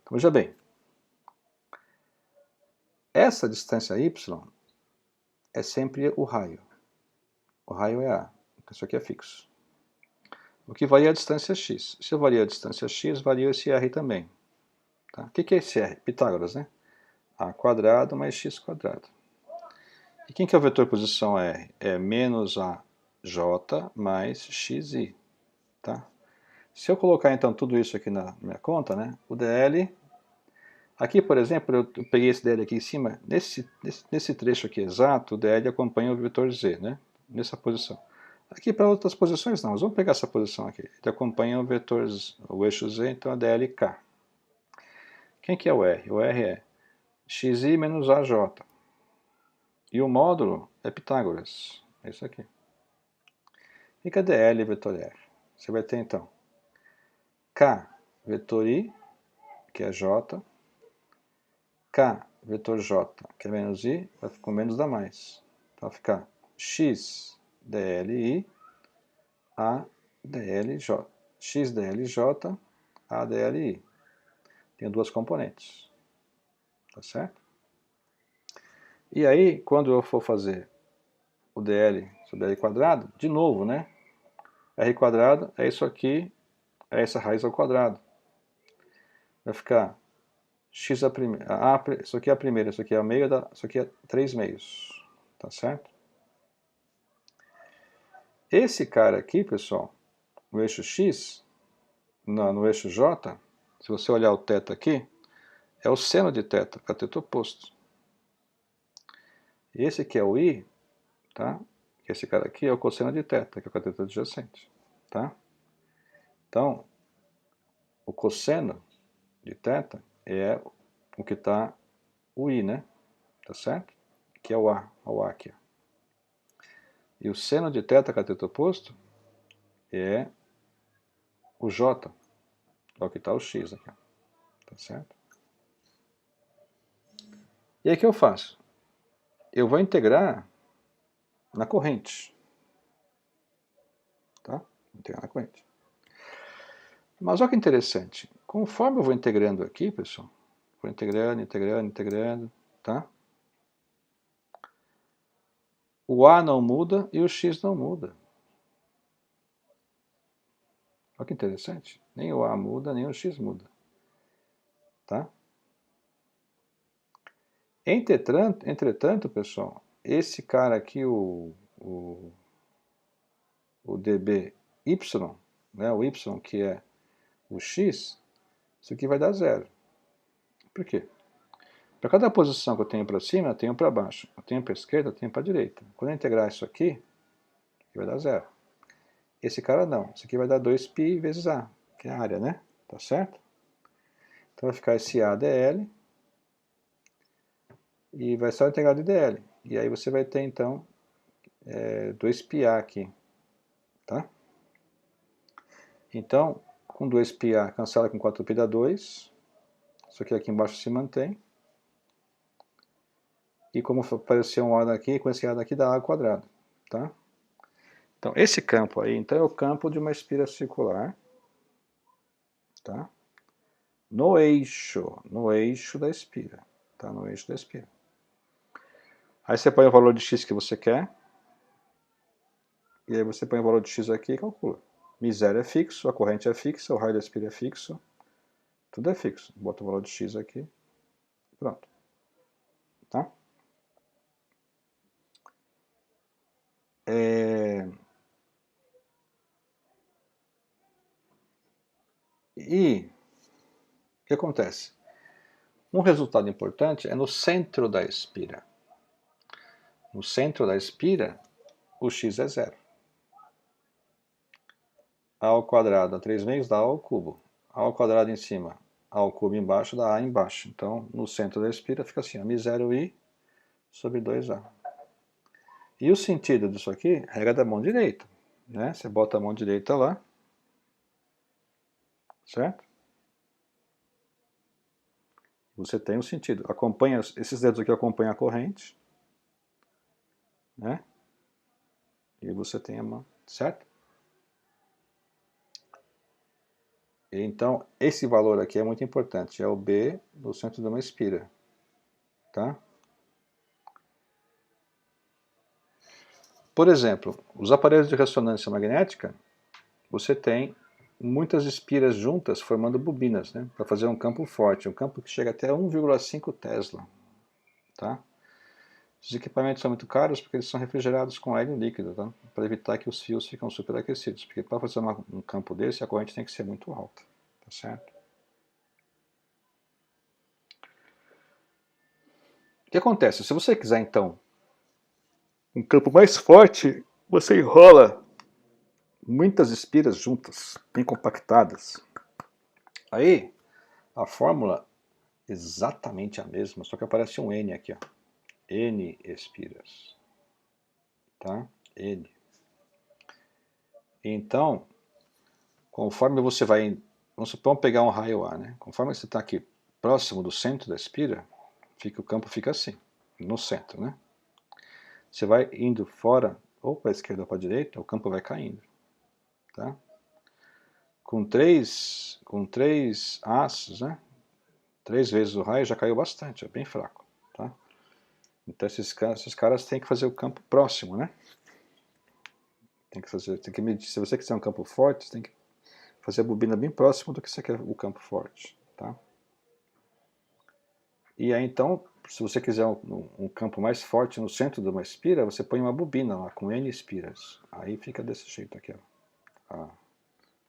Então, veja bem. Essa distância Y é sempre o raio. O raio é A. Isso aqui é fixo. O que varia é a distância x. Se varia a distância x, varia esse r também. Tá? O que é esse r? Pitágoras, né? A quadrado mais x quadrado. E quem que é o vetor posição r? É menos AJ mais xi. Tá? Se eu colocar então tudo isso aqui na minha conta, né? O dl... Aqui, por exemplo, eu peguei esse dl aqui em cima. Nesse trecho aqui exato, o dl acompanha o vetor z, né? Nessa posição. Aqui para outras posições não, mas vamos pegar essa posição aqui. Ele acompanha o vetor, o eixo z, então é dlk. Quem que é o r? O r é xi menos aj. E o módulo é Pitágoras. É isso aqui. Fica dl vetor r. Você vai ter então k vetor i, que é j, k vetor j, que é menos i, vai ficar com menos dá mais. Então vai ficar x dli a dlj. X dlj a dli. Tem duas componentes. Tá certo? E aí, quando eu for fazer o dl sobre r quadrado, de novo, né? R quadrado é isso aqui, é essa raiz ao quadrado. vai ficar x a primeira, isso aqui é a primeira, isso aqui é a meio, isso aqui é 3 meios, tá certo? Esse cara aqui, pessoal, no eixo x, no eixo j, se você olhar o θ aqui, é o seno de θ, cateto oposto. E esse aqui é o i, tá? Esse cara aqui é o cosseno de θ, que é o cateto adjacente, tá? Então, o cosseno de θ é o que está o i, né? Tá certo? Que é o a aqui. E o seno de θ, cateto oposto, é o j, é o que está o x aqui, tá certo? E aí o que eu faço? Eu vou integrar na corrente, tá? Vou integrar na corrente. Mas olha que interessante, conforme eu vou integrando aqui, pessoal, vou integrando, tá? O a não muda e o x não muda. Olha que interessante, nem o a muda, nem o x muda, tá? Entretanto, pessoal, esse cara aqui, o dBy, né, o y que é o x, isso aqui vai dar zero. Por quê? Para cada posição que eu tenho para cima, eu tenho para baixo. Eu tenho para a esquerda, eu tenho para a direita. Quando eu integrar isso aqui vai dar zero. Esse cara não. Isso aqui vai dar 2π vezes a, que é a área, né? Tá certo? Então vai ficar esse a dl e vai só integrar de dl. E aí você vai ter, então, 2πa aqui. Tá? Então, com 2πa cancela com 4π dá 2. Isso aqui embaixo se mantém. E como apareceu um A daqui, com esse A daqui dá A quadrado. Tá? Então, esse campo aí, então, é o campo de uma espira circular, tá? No eixo da espira, tá? No eixo da espira. Aí você põe o valor de x que você quer, e aí você põe o valor de x aqui e calcula. Mi0 é fixo, a corrente é fixa, o raio da espira é fixo, tudo é fixo. Bota o valor de x aqui, pronto. Tá? E o que acontece? Um resultado importante é no centro da espira. No centro da espira, o x é zero. A ao quadrado a 3 meios dá A ao cubo. A ao quadrado em cima, A ao cubo embaixo dá A embaixo. Então, no centro da espira fica assim, Mi0i sobre 2A. E o sentido disso aqui, regra da mão direita. Né? Você bota a mão direita lá, certo? Você tem o sentido. Acompanha, esses dedos aqui acompanham a corrente, né? E você tem a mão, certo? Então, esse valor aqui é muito importante, é o B no centro de uma espira, tá? Por exemplo, os aparelhos de ressonância magnética, você tem muitas espiras juntas formando bobinas, né? Para fazer um campo forte, um campo que chega até 1,5 Tesla, tá? Os equipamentos são muito caros porque eles são refrigerados com hélio líquido, tá? Para evitar que os fios ficam superaquecidos, porque para fazer um campo desse, a corrente tem que ser muito alta, tá certo? O que acontece? Se você quiser, então, um campo mais forte, você enrola muitas espiras juntas, bem compactadas. Aí, a fórmula é exatamente a mesma, só que aparece um N aqui, ó. N espiras, tá? N. Então, conforme você vai, vamos pegar um raio A, né? Conforme você está aqui próximo do centro da espira, o campo fica assim, no centro, né? Você vai indo fora, ou para a esquerda ou para a direita, o campo vai caindo, tá? Com três A's, né? 3 vezes o raio já caiu bastante, é bem fraco, tá? Então esses caras têm que fazer o campo próximo, né? Tem que medir. Se você quiser um campo forte, você tem que fazer a bobina bem próximo do que você quer o campo forte, tá? E aí então, se você quiser um campo mais forte no centro de uma espira, você põe uma bobina lá com N espiras. Aí fica desse jeito aqui, ó,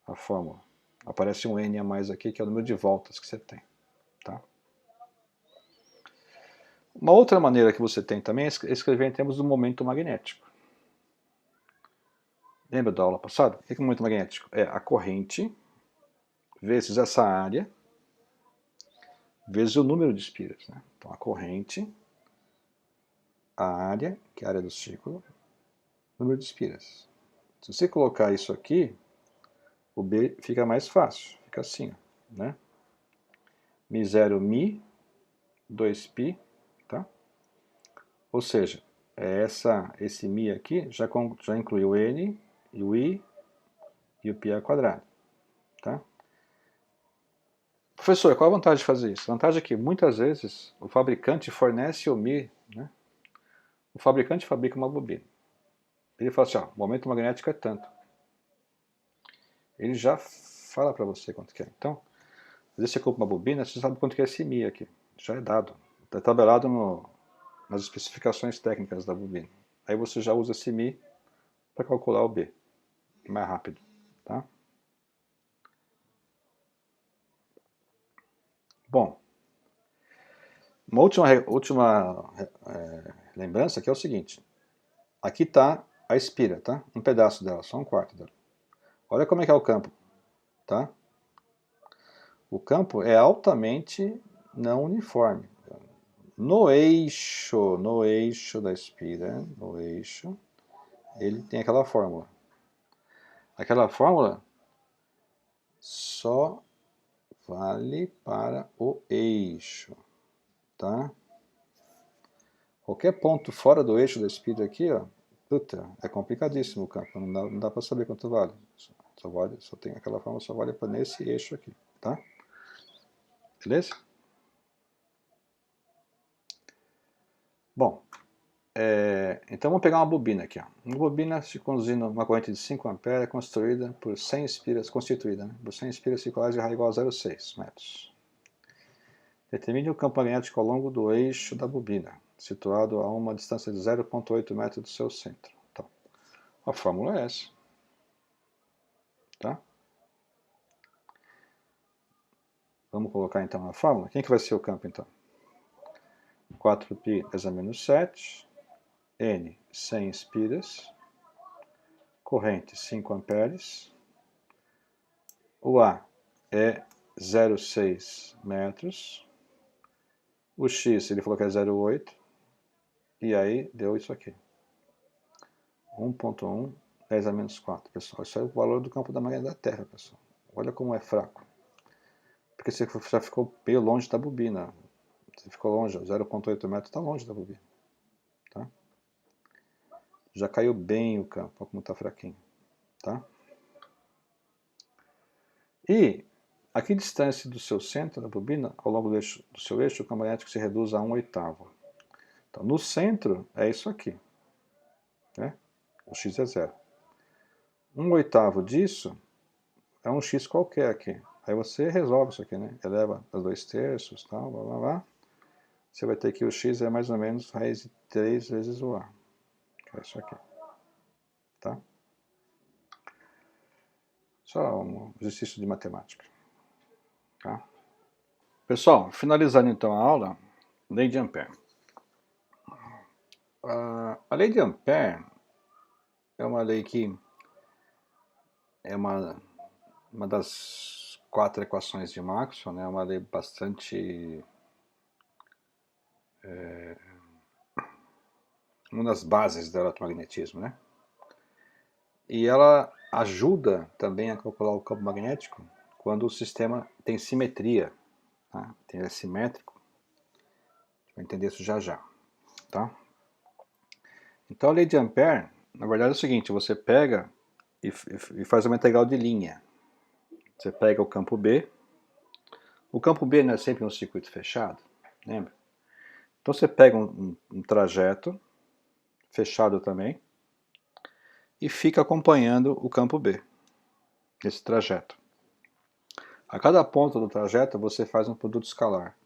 a fórmula. Aparece um N a mais aqui, que é o número de voltas que você tem. Tá? Uma outra maneira que você tem também é escrever em termos do momento magnético. Lembra da aula passada? O que é o momento magnético? É a corrente vezes essa área vezes o número de espiras. Né? Então a corrente, a área, que é a área do círculo, número de espiras. Se você colocar isso aqui, o B fica mais fácil, fica assim, né? Mi0 Mi, 2π, tá? Ou seja, esse Mi aqui já inclui o N, e o I e o π ao quadrado, tá? Professor, qual a vantagem de fazer isso? A vantagem é que muitas vezes o fabricante fornece o Mi, né? O fabricante fabrica uma bobina. Ele fala assim, ó, o momento magnético é tanto. Ele já fala para você quanto que é. Então, às vezes você compra uma bobina, você sabe quanto que é esse Mi aqui. Já é dado. Está tabelado nas especificações técnicas da bobina. Aí você já usa esse Mi para calcular o B. Mais rápido. Tá? Bom, uma última lembrança que é o seguinte. Aqui está a espira, tá? Um pedaço dela, só um quarto dela. Olha como é que é o campo, tá? O campo é altamente não uniforme. No eixo da espira, no eixo, ele tem aquela fórmula. Aquela fórmula só vale para o eixo, tá? Qualquer ponto fora do eixo da espira aqui, ó, puta, é complicadíssimo o campo, não dá para saber quanto vale. Só tem aquela fórmula, só vale para nesse eixo aqui, tá? Beleza? Bom, então vamos pegar uma bobina aqui. Ó. Uma bobina se conduzindo uma corrente de 5 A é construída por 100 espiras, constituída por 100 espiras circulares de raio igual a 0,6 metros. Determine o campo magnético ao longo do eixo da bobina, situado a uma distância de 0,8 metros do seu centro. Então, a fórmula é essa. Tá? Vamos colocar então a fórmula. Quem que vai ser o campo então? 4π 10 a menos 7, N 100 espiras, corrente 5 amperes, o A é 0,6 metros, o X ele falou que é 0,8, e aí deu isso aqui. 1,1 10 a menos 4, pessoal. Isso é o valor do campo da magnética da Terra, pessoal. Olha como é fraco. Porque você já ficou meio longe da bobina. Você ficou longe, 0,8 metros está longe da bobina. Tá? Já caiu bem o campo, olha como está fraquinho. Tá? E a que distância do seu centro da bobina, ao longo do seu eixo, o campo magnético se reduz a 1/8. Então, no centro é isso aqui. Né? O x é 0. 1/8 disso é um x qualquer aqui. Aí você resolve isso aqui, né? Eleva a 2/3, tal, blá, blá, blá. Você vai ter que o x é mais ou menos raiz de 3 vezes o a. Que é isso aqui. Tá? Só um exercício de matemática. Tá? Pessoal, finalizando então a aula, lei de Ampère. A lei de Ampère é uma lei que é uma das 4 equações de Maxwell, né? É uma lei bastante... uma das bases do eletromagnetismo, né? E ela ajuda também a calcular o campo magnético quando o sistema tem simetria, tá? É simétrico. A gente vai entender isso já já, tá? Então a lei de Ampère, na verdade é o seguinte, você pega e faz uma integral de linha. Você pega o campo B não é sempre um circuito fechado, lembra? Então você pega um trajeto, fechado também, e fica acompanhando o campo B, esse trajeto. A cada ponto do trajeto você faz um produto escalar.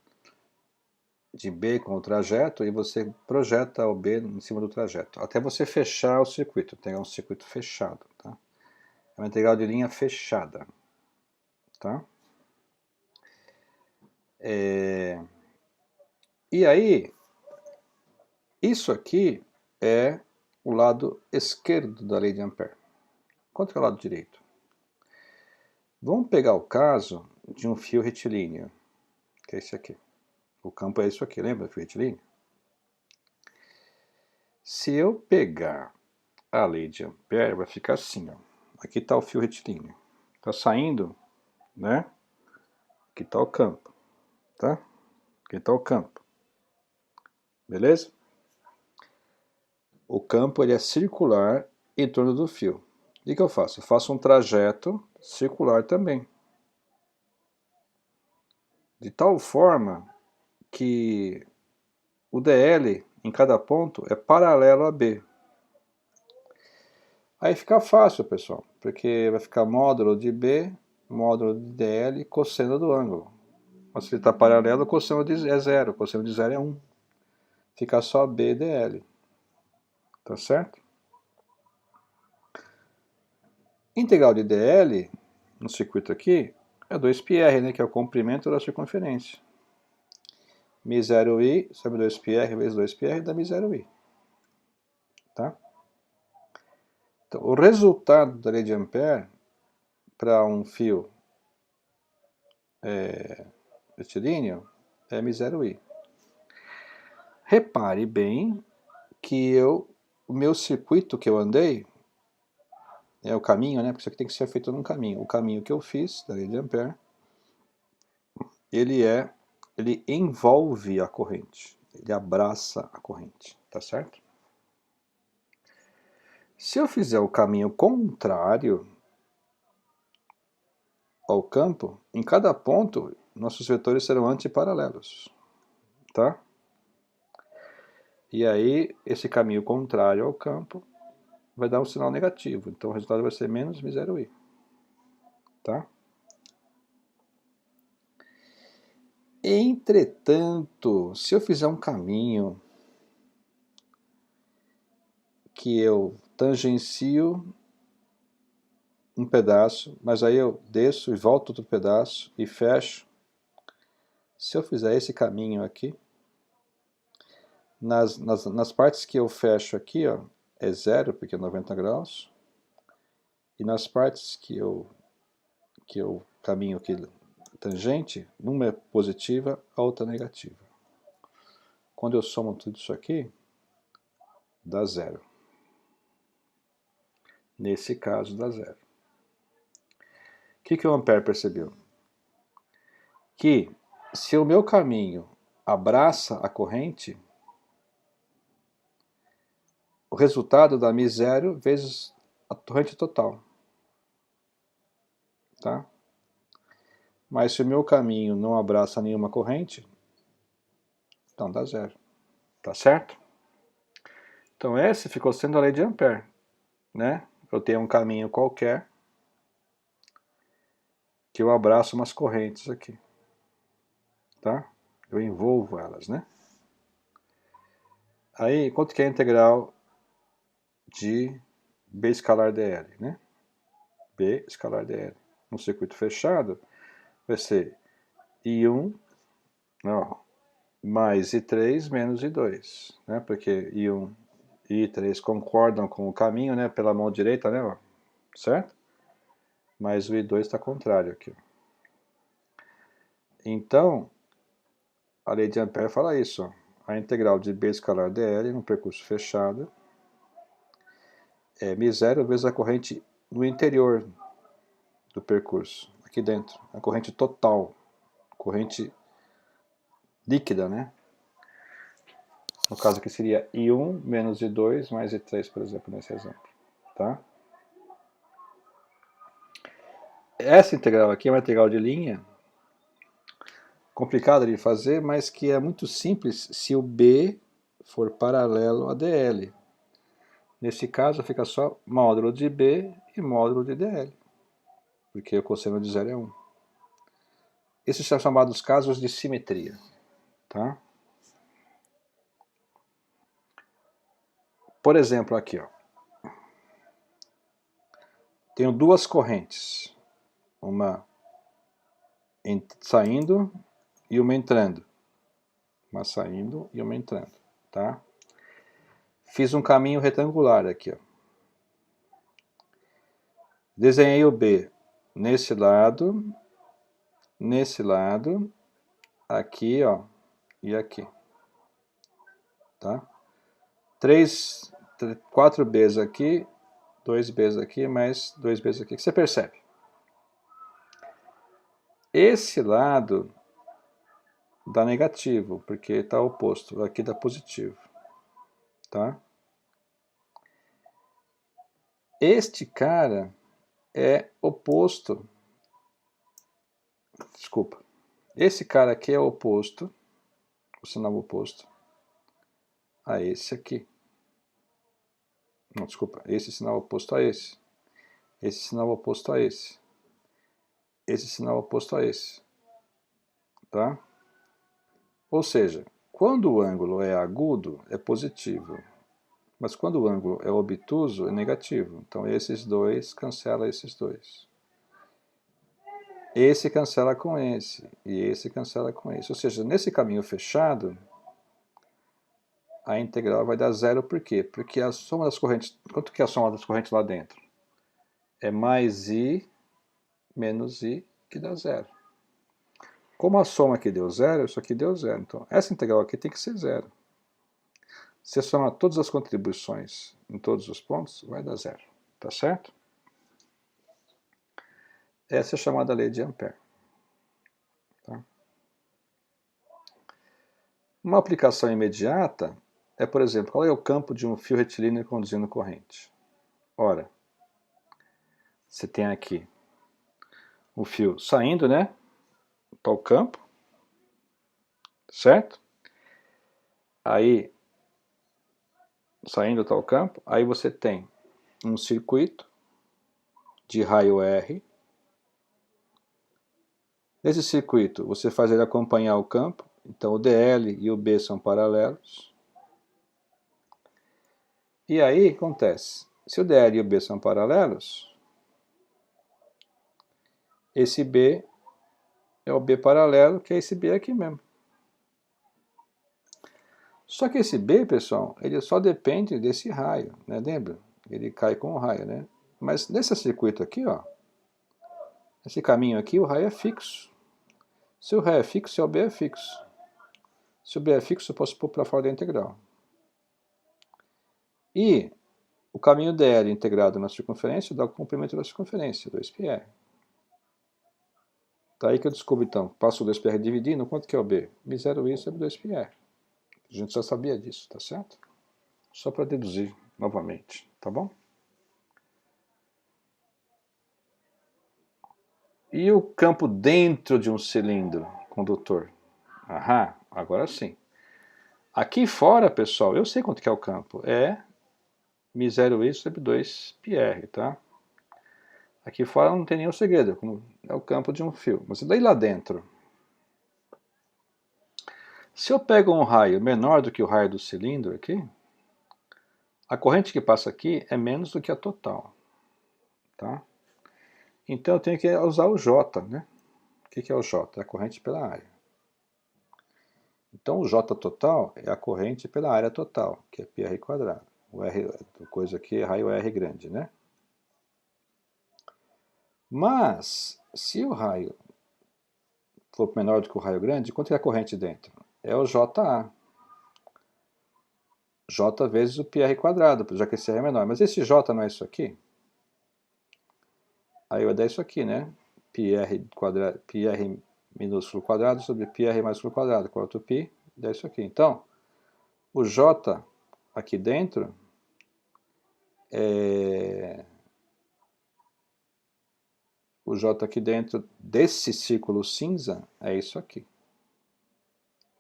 de B com o trajeto e você projeta o B em cima do trajeto, até você fechar o circuito, ter um circuito fechado, tá? É uma integral de linha fechada, tá? E aí, isso aqui é o lado esquerdo da lei de Ampère. Quanto é o lado direito? Vamos pegar o caso de um fio retilíneo, que é esse aqui. O campo é isso aqui, lembra do fio retilíneo? Se eu pegar a lei de Ampère, vai ficar assim, ó. Aqui está o fio retilíneo. Está saindo, né? Aqui está o campo, tá? Aqui está o campo. Beleza? O campo ele é circular em torno do fio. O que eu faço? Eu faço um trajeto circular também. De tal forma que o DL em cada ponto é paralelo a B. Aí fica fácil, pessoal, porque vai ficar módulo de B, módulo de DL, cosseno do ângulo. Mas se ele está paralelo, o cosseno é zero, o cosseno de zero é 1. Fica só BDL. Tá certo? Integral de DL, no circuito aqui, é 2πr, né, que é o comprimento da circunferência. μ0i sobre 2πr vezes 2πr dá μ0i. Tá? Então, o resultado da lei de Ampère para um fio retilíneo é μ0i. Repare bem que o meu circuito que eu andei, é o caminho, né? Porque isso aqui tem que ser feito num caminho. O caminho que eu fiz, da lei de Ampère, ele envolve a corrente, ele abraça a corrente, tá certo? Se eu fizer o caminho contrário ao campo, em cada ponto, nossos vetores serão antiparalelos, tá? E aí, esse caminho contrário ao campo vai dar um sinal negativo, então o resultado vai ser menos μ0i, tá? Entretanto, se eu fizer um caminho que eu tangencio um pedaço, mas aí eu desço e volto outro pedaço e fecho. Se eu fizer esse caminho aqui, nas partes que eu fecho aqui, ó, é zero, porque é 90 graus. E nas partes que eu caminho aqui tangente, uma é positiva, a outra é negativa. Quando eu somo tudo isso aqui, dá zero. Nesse caso, dá zero. O que o Ampère percebeu? Que se o meu caminho abraça a corrente, o resultado dá μ0 vezes a corrente total. Tá? Mas se o meu caminho não abraça nenhuma corrente, então dá zero. Tá certo? Então essa ficou sendo a lei de Ampère, né? Eu tenho um caminho qualquer que eu abraço umas correntes aqui, tá? Eu envolvo elas, né? Aí, quanto que é a integral de B escalar dl, né? B escalar dl. No circuito fechado, vai ser I1, ó, mais I3 menos I2, né? Porque I1 e I3 concordam com o caminho, né? Pela mão direita, né? Ó, certo? Mas o I2 está contrário aqui. Então, a lei de Ampère fala isso, ó. A integral de B escalar dl no percurso fechado é μ0 vezes a corrente no interior do percurso, aqui dentro, a corrente total, corrente líquida, né? No caso aqui seria I1 menos I2 mais I3, por exemplo, nesse exemplo, tá? Essa integral aqui é uma integral de linha, complicada de fazer, mas que é muito simples se o B for paralelo a DL. Nesse caso fica só módulo de B e módulo de DL, porque o cosseno de zero é 1. Esses são chamados casos de simetria, tá? Por exemplo, aqui, ó. Tenho duas correntes. Uma saindo e uma entrando. Uma saindo e uma entrando, tá? Fiz um caminho retangular aqui, ó. Desenhei o B nesse lado, aqui, ó, e aqui, tá? 4 Bs aqui, 2 Bs aqui, mais 2 Bs aqui. O que você percebe? Esse lado dá negativo, porque está oposto. Aqui dá positivo, tá? Este cara é oposto. Desculpa. Esse cara aqui é oposto, o sinal oposto, a esse aqui. Não, desculpa. Esse sinal oposto a esse. Esse sinal oposto a esse. Esse sinal oposto a esse. Tá? Ou seja, quando o ângulo é agudo, é positivo. Mas quando o ângulo é obtuso, é negativo. Então esses dois cancela esses dois. Esse cancela com esse. E esse cancela com esse. Ou seja, nesse caminho fechado, a integral vai dar zero. Por quê? Porque a soma das correntes... Quanto que é a soma das correntes lá dentro? É mais I menos I, que dá zero. Como a soma aqui deu zero, isso aqui deu zero. Então, essa integral aqui tem que ser zero. Se você somar todas as contribuições em todos os pontos, vai dar zero. Tá certo? Essa é a chamada lei de Ampère. Tá? Uma aplicação imediata é, por exemplo, qual é o campo de um fio retilíneo conduzindo corrente? Ora, você tem aqui o fio saindo, né? Para o campo, certo? Aí, saindo tal campo, aí você tem um circuito de raio R. Nesse circuito, você faz ele acompanhar o campo, então o DL e o B são paralelos. E aí, o que acontece? Se o DL e o B são paralelos, esse B é o B paralelo, que é esse B aqui mesmo. Só que esse B, pessoal, ele só depende desse raio, né? Lembra? Ele cai com o raio, né? Mas nesse circuito aqui, ó, esse caminho aqui, o raio é fixo. Se o raio é fixo, o B é fixo. Se o B é fixo, eu posso pôr para fora da integral. E o caminho dl integrado na circunferência dá o comprimento da circunferência, 2πr. Tá aí que eu descubro, então, passo o 2πr dividindo, quanto que é o B? Mi0i sobre 2πr. A gente já sabia disso, tá certo? Só para deduzir novamente, tá bom? E o campo dentro de um cilindro condutor? Aham, agora sim. Aqui fora, pessoal, eu sei quanto que é o campo. É Mi0i sobre 2πr, tá? Aqui fora não tem nenhum segredo, é o campo de um fio. Mas daí lá dentro, se eu pego um raio menor do que o raio do cilindro aqui, a corrente que passa aqui é menos do que a total. Tá? Então eu tenho que usar o J, né? O que é o J? É a corrente pela área. Então o J total é a corrente pela área total, que é πr quadrado. O R, coisa aqui é raio R grande, né? Mas, se o raio for menor do que o raio grande, quanto é a corrente dentro? É o JA. J vezes o πr quadrado, já que esse R é menor. Mas esse J não é isso aqui? Aí vai dar isso aqui, né? πr minúsculo quadrado sobre πr maiúsculo quadrado, 4π, dá isso aqui. Então, o J aqui dentro o J aqui dentro desse círculo cinza é isso aqui.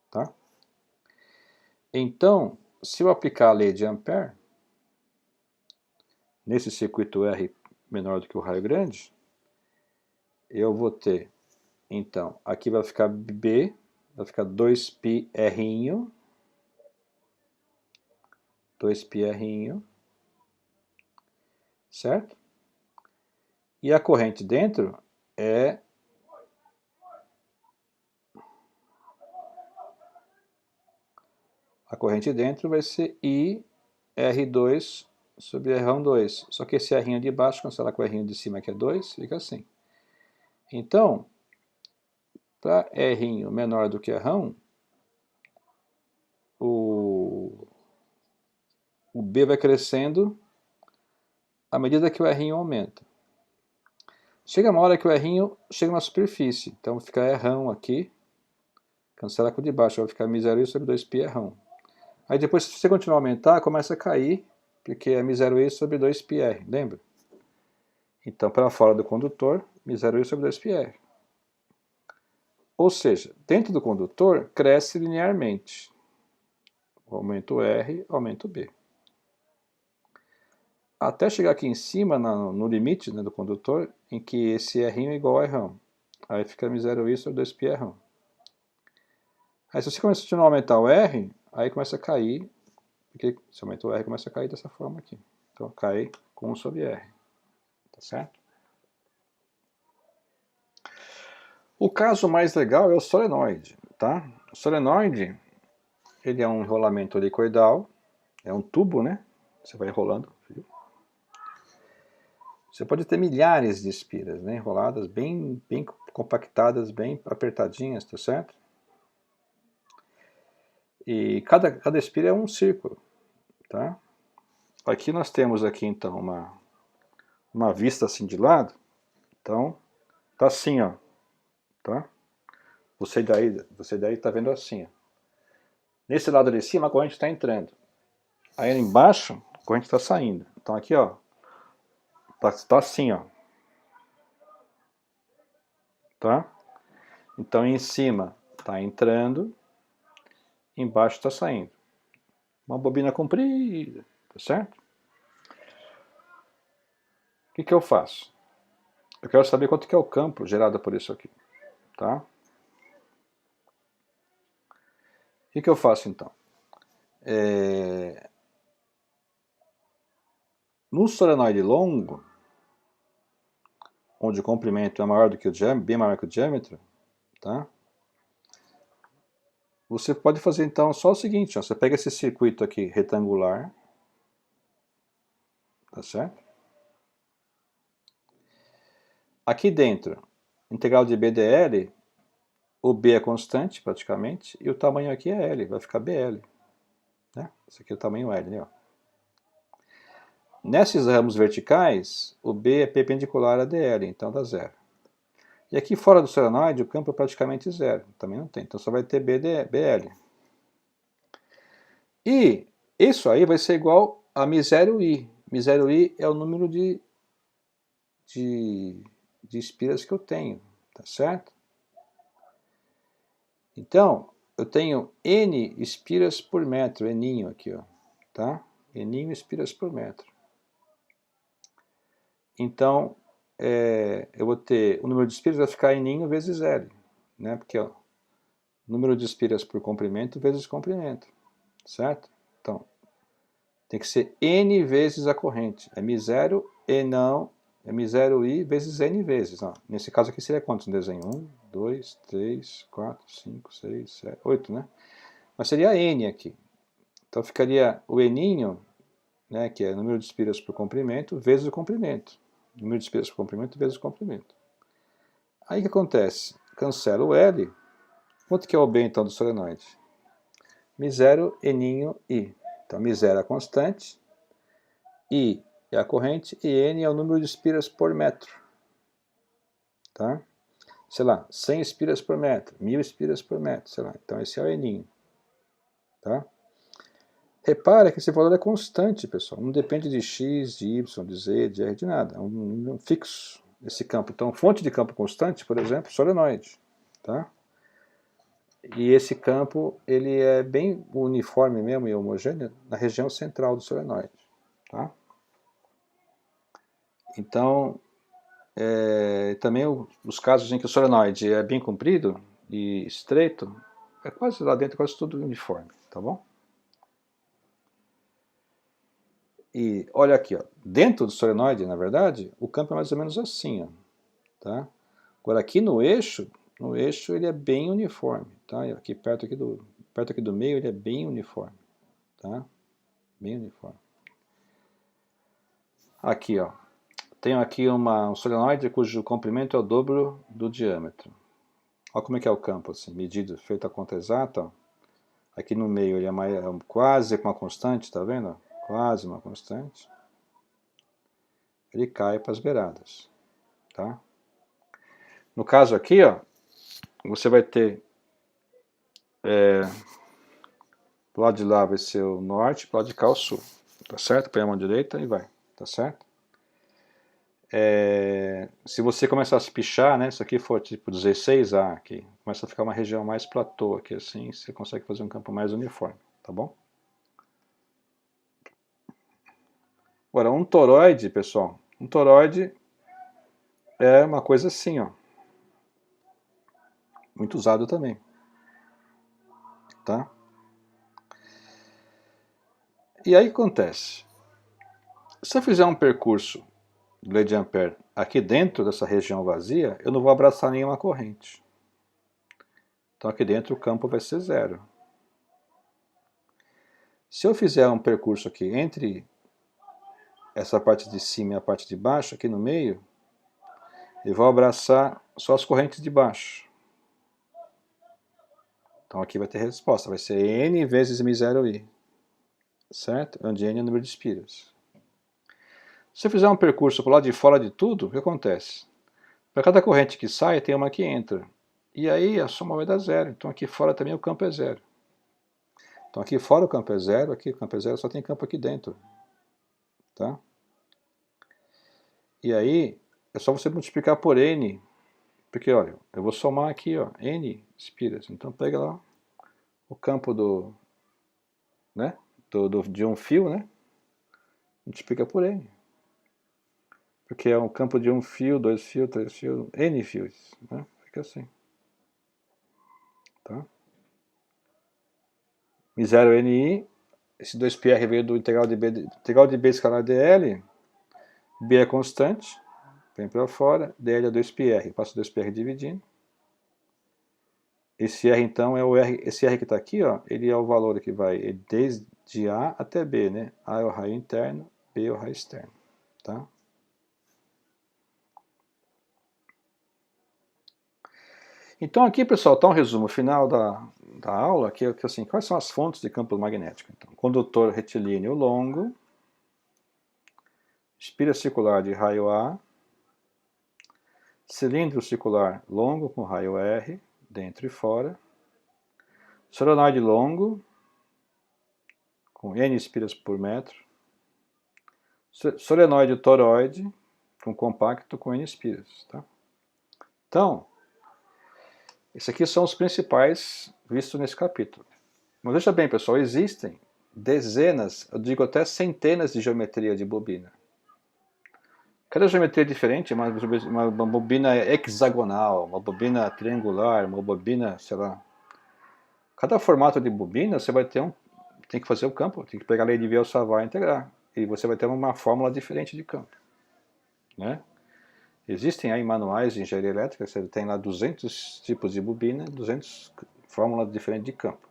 Tá? Então, se eu aplicar a lei de Ampère nesse circuito R menor do que o raio grande, eu vou ter, então, aqui vai ficar B, vai ficar 2πr 2πr, certo? E a corrente dentro é vai ser IR2 sobre R2. Só que esse R de baixo cancela com o R de cima, que é 2, fica assim. Então, para R menor do que R1, o B vai crescendo à medida que o R aumenta. Chega uma hora que o R chega na superfície, então fica R1 aqui, cancela com o de baixo, vai ficar M0I sobre 2π R1. Aí depois, se você continuar a aumentar, começa a cair, porque é M0I sobre 2πr, lembra? Então, para fora do condutor, M0I sobre 2πr. Ou seja, dentro do condutor, cresce linearmente. Aumento R, aumento B. Até chegar aqui em cima, no limite, né, do condutor, em que esse R é igual a R1. Aí fica M0I sobre 2π R1. Aí se você continuar a aumentar o R, aí começa a cair, porque se aumenta o R, começa a cair dessa forma aqui. Então cai com 1 sobre R. Tá certo? O caso mais legal é o solenoide, tá? O solenoide, ele é um enrolamento helicoidal, é um tubo, né? Você vai enrolando. Você pode ter milhares de espiras, né? Enroladas, bem compactadas, bem apertadinhas, tá certo? E cada espira é um círculo, tá? Aqui nós temos aqui então uma vista assim de lado. Então, tá assim, ó, tá? Você daí tá vendo assim, ó. Nesse lado de cima a corrente está entrando. Aí embaixo a corrente está saindo. Então aqui, ó, tá assim, ó. Tá? Então em cima está entrando, embaixo está saindo. Uma bobina comprida, tá certo? O que eu faço? Eu quero saber quanto que é o campo gerado por isso aqui, tá? O que eu faço então? No solenoide longo, onde o comprimento é maior do que o diâmetro, bem maior que o diâmetro, tá? Você pode fazer então só o seguinte, ó, você pega esse circuito aqui retangular, tá certo? Aqui dentro, integral de B dl, o B é constante praticamente, e o tamanho aqui é L, vai ficar BL. Né? Esse aqui é o tamanho L, né? Nesses ramos verticais, o B é perpendicular a DL, então dá zero. E aqui fora do solenoide, o campo é praticamente zero, também não tem, então só vai ter BL. E isso aí vai ser igual a μ0i. μ0i é o número de espiras que eu tenho, tá certo? Então, eu tenho N espiras por metro, Ninho aqui, ó, tá? Ninho espiras por metro. Então, eu vou ter, o número de espiras vai ficar Ninho vezes L, né? Porque, ó, número de espiras por comprimento vezes comprimento, certo? Então, tem que ser N vezes a corrente. É μ0 e não, é μ0i vezes N vezes. Ó. Nesse caso aqui seria quantos no desenho? 1, 2, 3, 4, 5, 6, 7, 8, né? Mas seria N aqui. Então ficaria o Ninho, né, que é o número de espiras por comprimento, vezes o comprimento. Número de espiras por comprimento vezes o comprimento. Aí o que acontece? Cancela o L. Quanto que é o B então do solenoide? μ0 e Ninho I. Então μ0 é a constante, I é a corrente e N é o número de espiras por metro. Tá? Sei lá, 100 espiras por metro, 1000 espiras por metro, sei lá. Então esse é o Ninho. Tá? Repara que esse valor é constante, pessoal. Não depende de x, de y, de z, de r, de nada. É um fixo esse campo. Então, fonte de campo constante, por exemplo, solenoide. Tá? E esse campo ele é bem uniforme mesmo e homogêneo na região central do solenoide. Tá? Então, também os casos em que o solenoide é bem comprido e estreito, é quase lá dentro, quase tudo uniforme. Tá bom? E olha aqui, ó, dentro do solenoide, na verdade, o campo é mais ou menos assim, ó, tá? Agora aqui no eixo ele é bem uniforme, tá? E aqui perto aqui do meio ele é bem uniforme, tá? Bem uniforme. Aqui, ó, tenho aqui um solenoide cujo comprimento é o dobro do diâmetro. Olha como é que é o campo, assim, medido, feito a conta exata, ó. Aqui no meio ele é quase uma constante, tá vendo? Quase uma constante. Ele cai para as beiradas, tá? No caso aqui, ó, você vai ter do lado de lá vai ser o norte, do lado de cá o sul, tá certo? Põe a mão direita e vai, tá certo? Se você começar a se pichar, né, isso aqui for tipo 16A aqui, começa a ficar uma região mais platô aqui assim, você consegue fazer um campo mais uniforme, tá bom? Agora, um toroide, pessoal, um toroide é uma coisa assim, ó, muito usado também, tá? E aí acontece, se eu fizer um percurso de lei de Ampère aqui dentro dessa região vazia, eu não vou abraçar nenhuma corrente. Então aqui dentro o campo vai ser zero. Se eu fizer um percurso aqui entre essa parte de cima e a parte de baixo, aqui no meio, eu vou abraçar só as correntes de baixo. Então aqui vai ter resposta, vai ser N vezes μ0I, certo? Onde N é o número de espiras. Se eu fizer um percurso para o lado de fora de tudo, o que acontece? Para cada corrente que sai, tem uma que entra. E aí a soma vai dar zero. Então aqui fora também o campo é zero. Então aqui fora o campo é zero, aqui o campo é zero, só tem campo aqui dentro. Tá? E aí é só você multiplicar por N. Porque olha, eu vou somar aqui, ó, N espiras. Então pega lá o campo né, de um fio, né? Multiplica por N. Porque é um campo de um fio, dois fios, três fios, N fios. Né? Fica assim. Tá? μ0NI, esse 2πr veio do integral de B escalar dl, B é constante, vem para fora, dl é 2πr, passa 2πr dividindo. Esse R então é o R, esse R que está aqui, ó, ele é o valor que vai desde A até B, né? A é o raio interno, B é o raio externo, tá? Então aqui, pessoal, está um resumo final da aula, que assim, quais são as fontes de campo magnético? Então, condutor retilíneo longo, espira circular de raio A, cilindro circular longo com raio R, dentro e fora, solenoide longo, com N espiras por metro, solenoide toroide, com compacto com N espiras. Tá? Então, esses aqui são os principais vistos nesse capítulo. Mas veja bem, pessoal, existem dezenas, eu digo até centenas de geometria de bobina. Cada geometria é diferente, uma bobina hexagonal, uma bobina triangular, uma bobina, sei lá. Cada formato de bobina você vai ter tem que fazer o campo, tem que pegar a lei de Biot-Savart e integrar. E você vai ter uma fórmula diferente de campo. Né? Existem aí manuais de engenharia elétrica, você tem lá 200 tipos de bobina, 200 fórmulas diferentes de campo.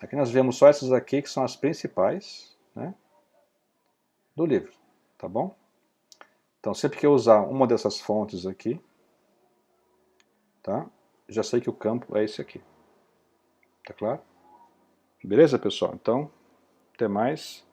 Aqui nós vemos só essas aqui que são as principais, né, do livro, tá bom? Então sempre que eu usar uma dessas fontes aqui, tá, já sei que o campo é esse aqui. Tá claro? Beleza, pessoal? Então, até mais.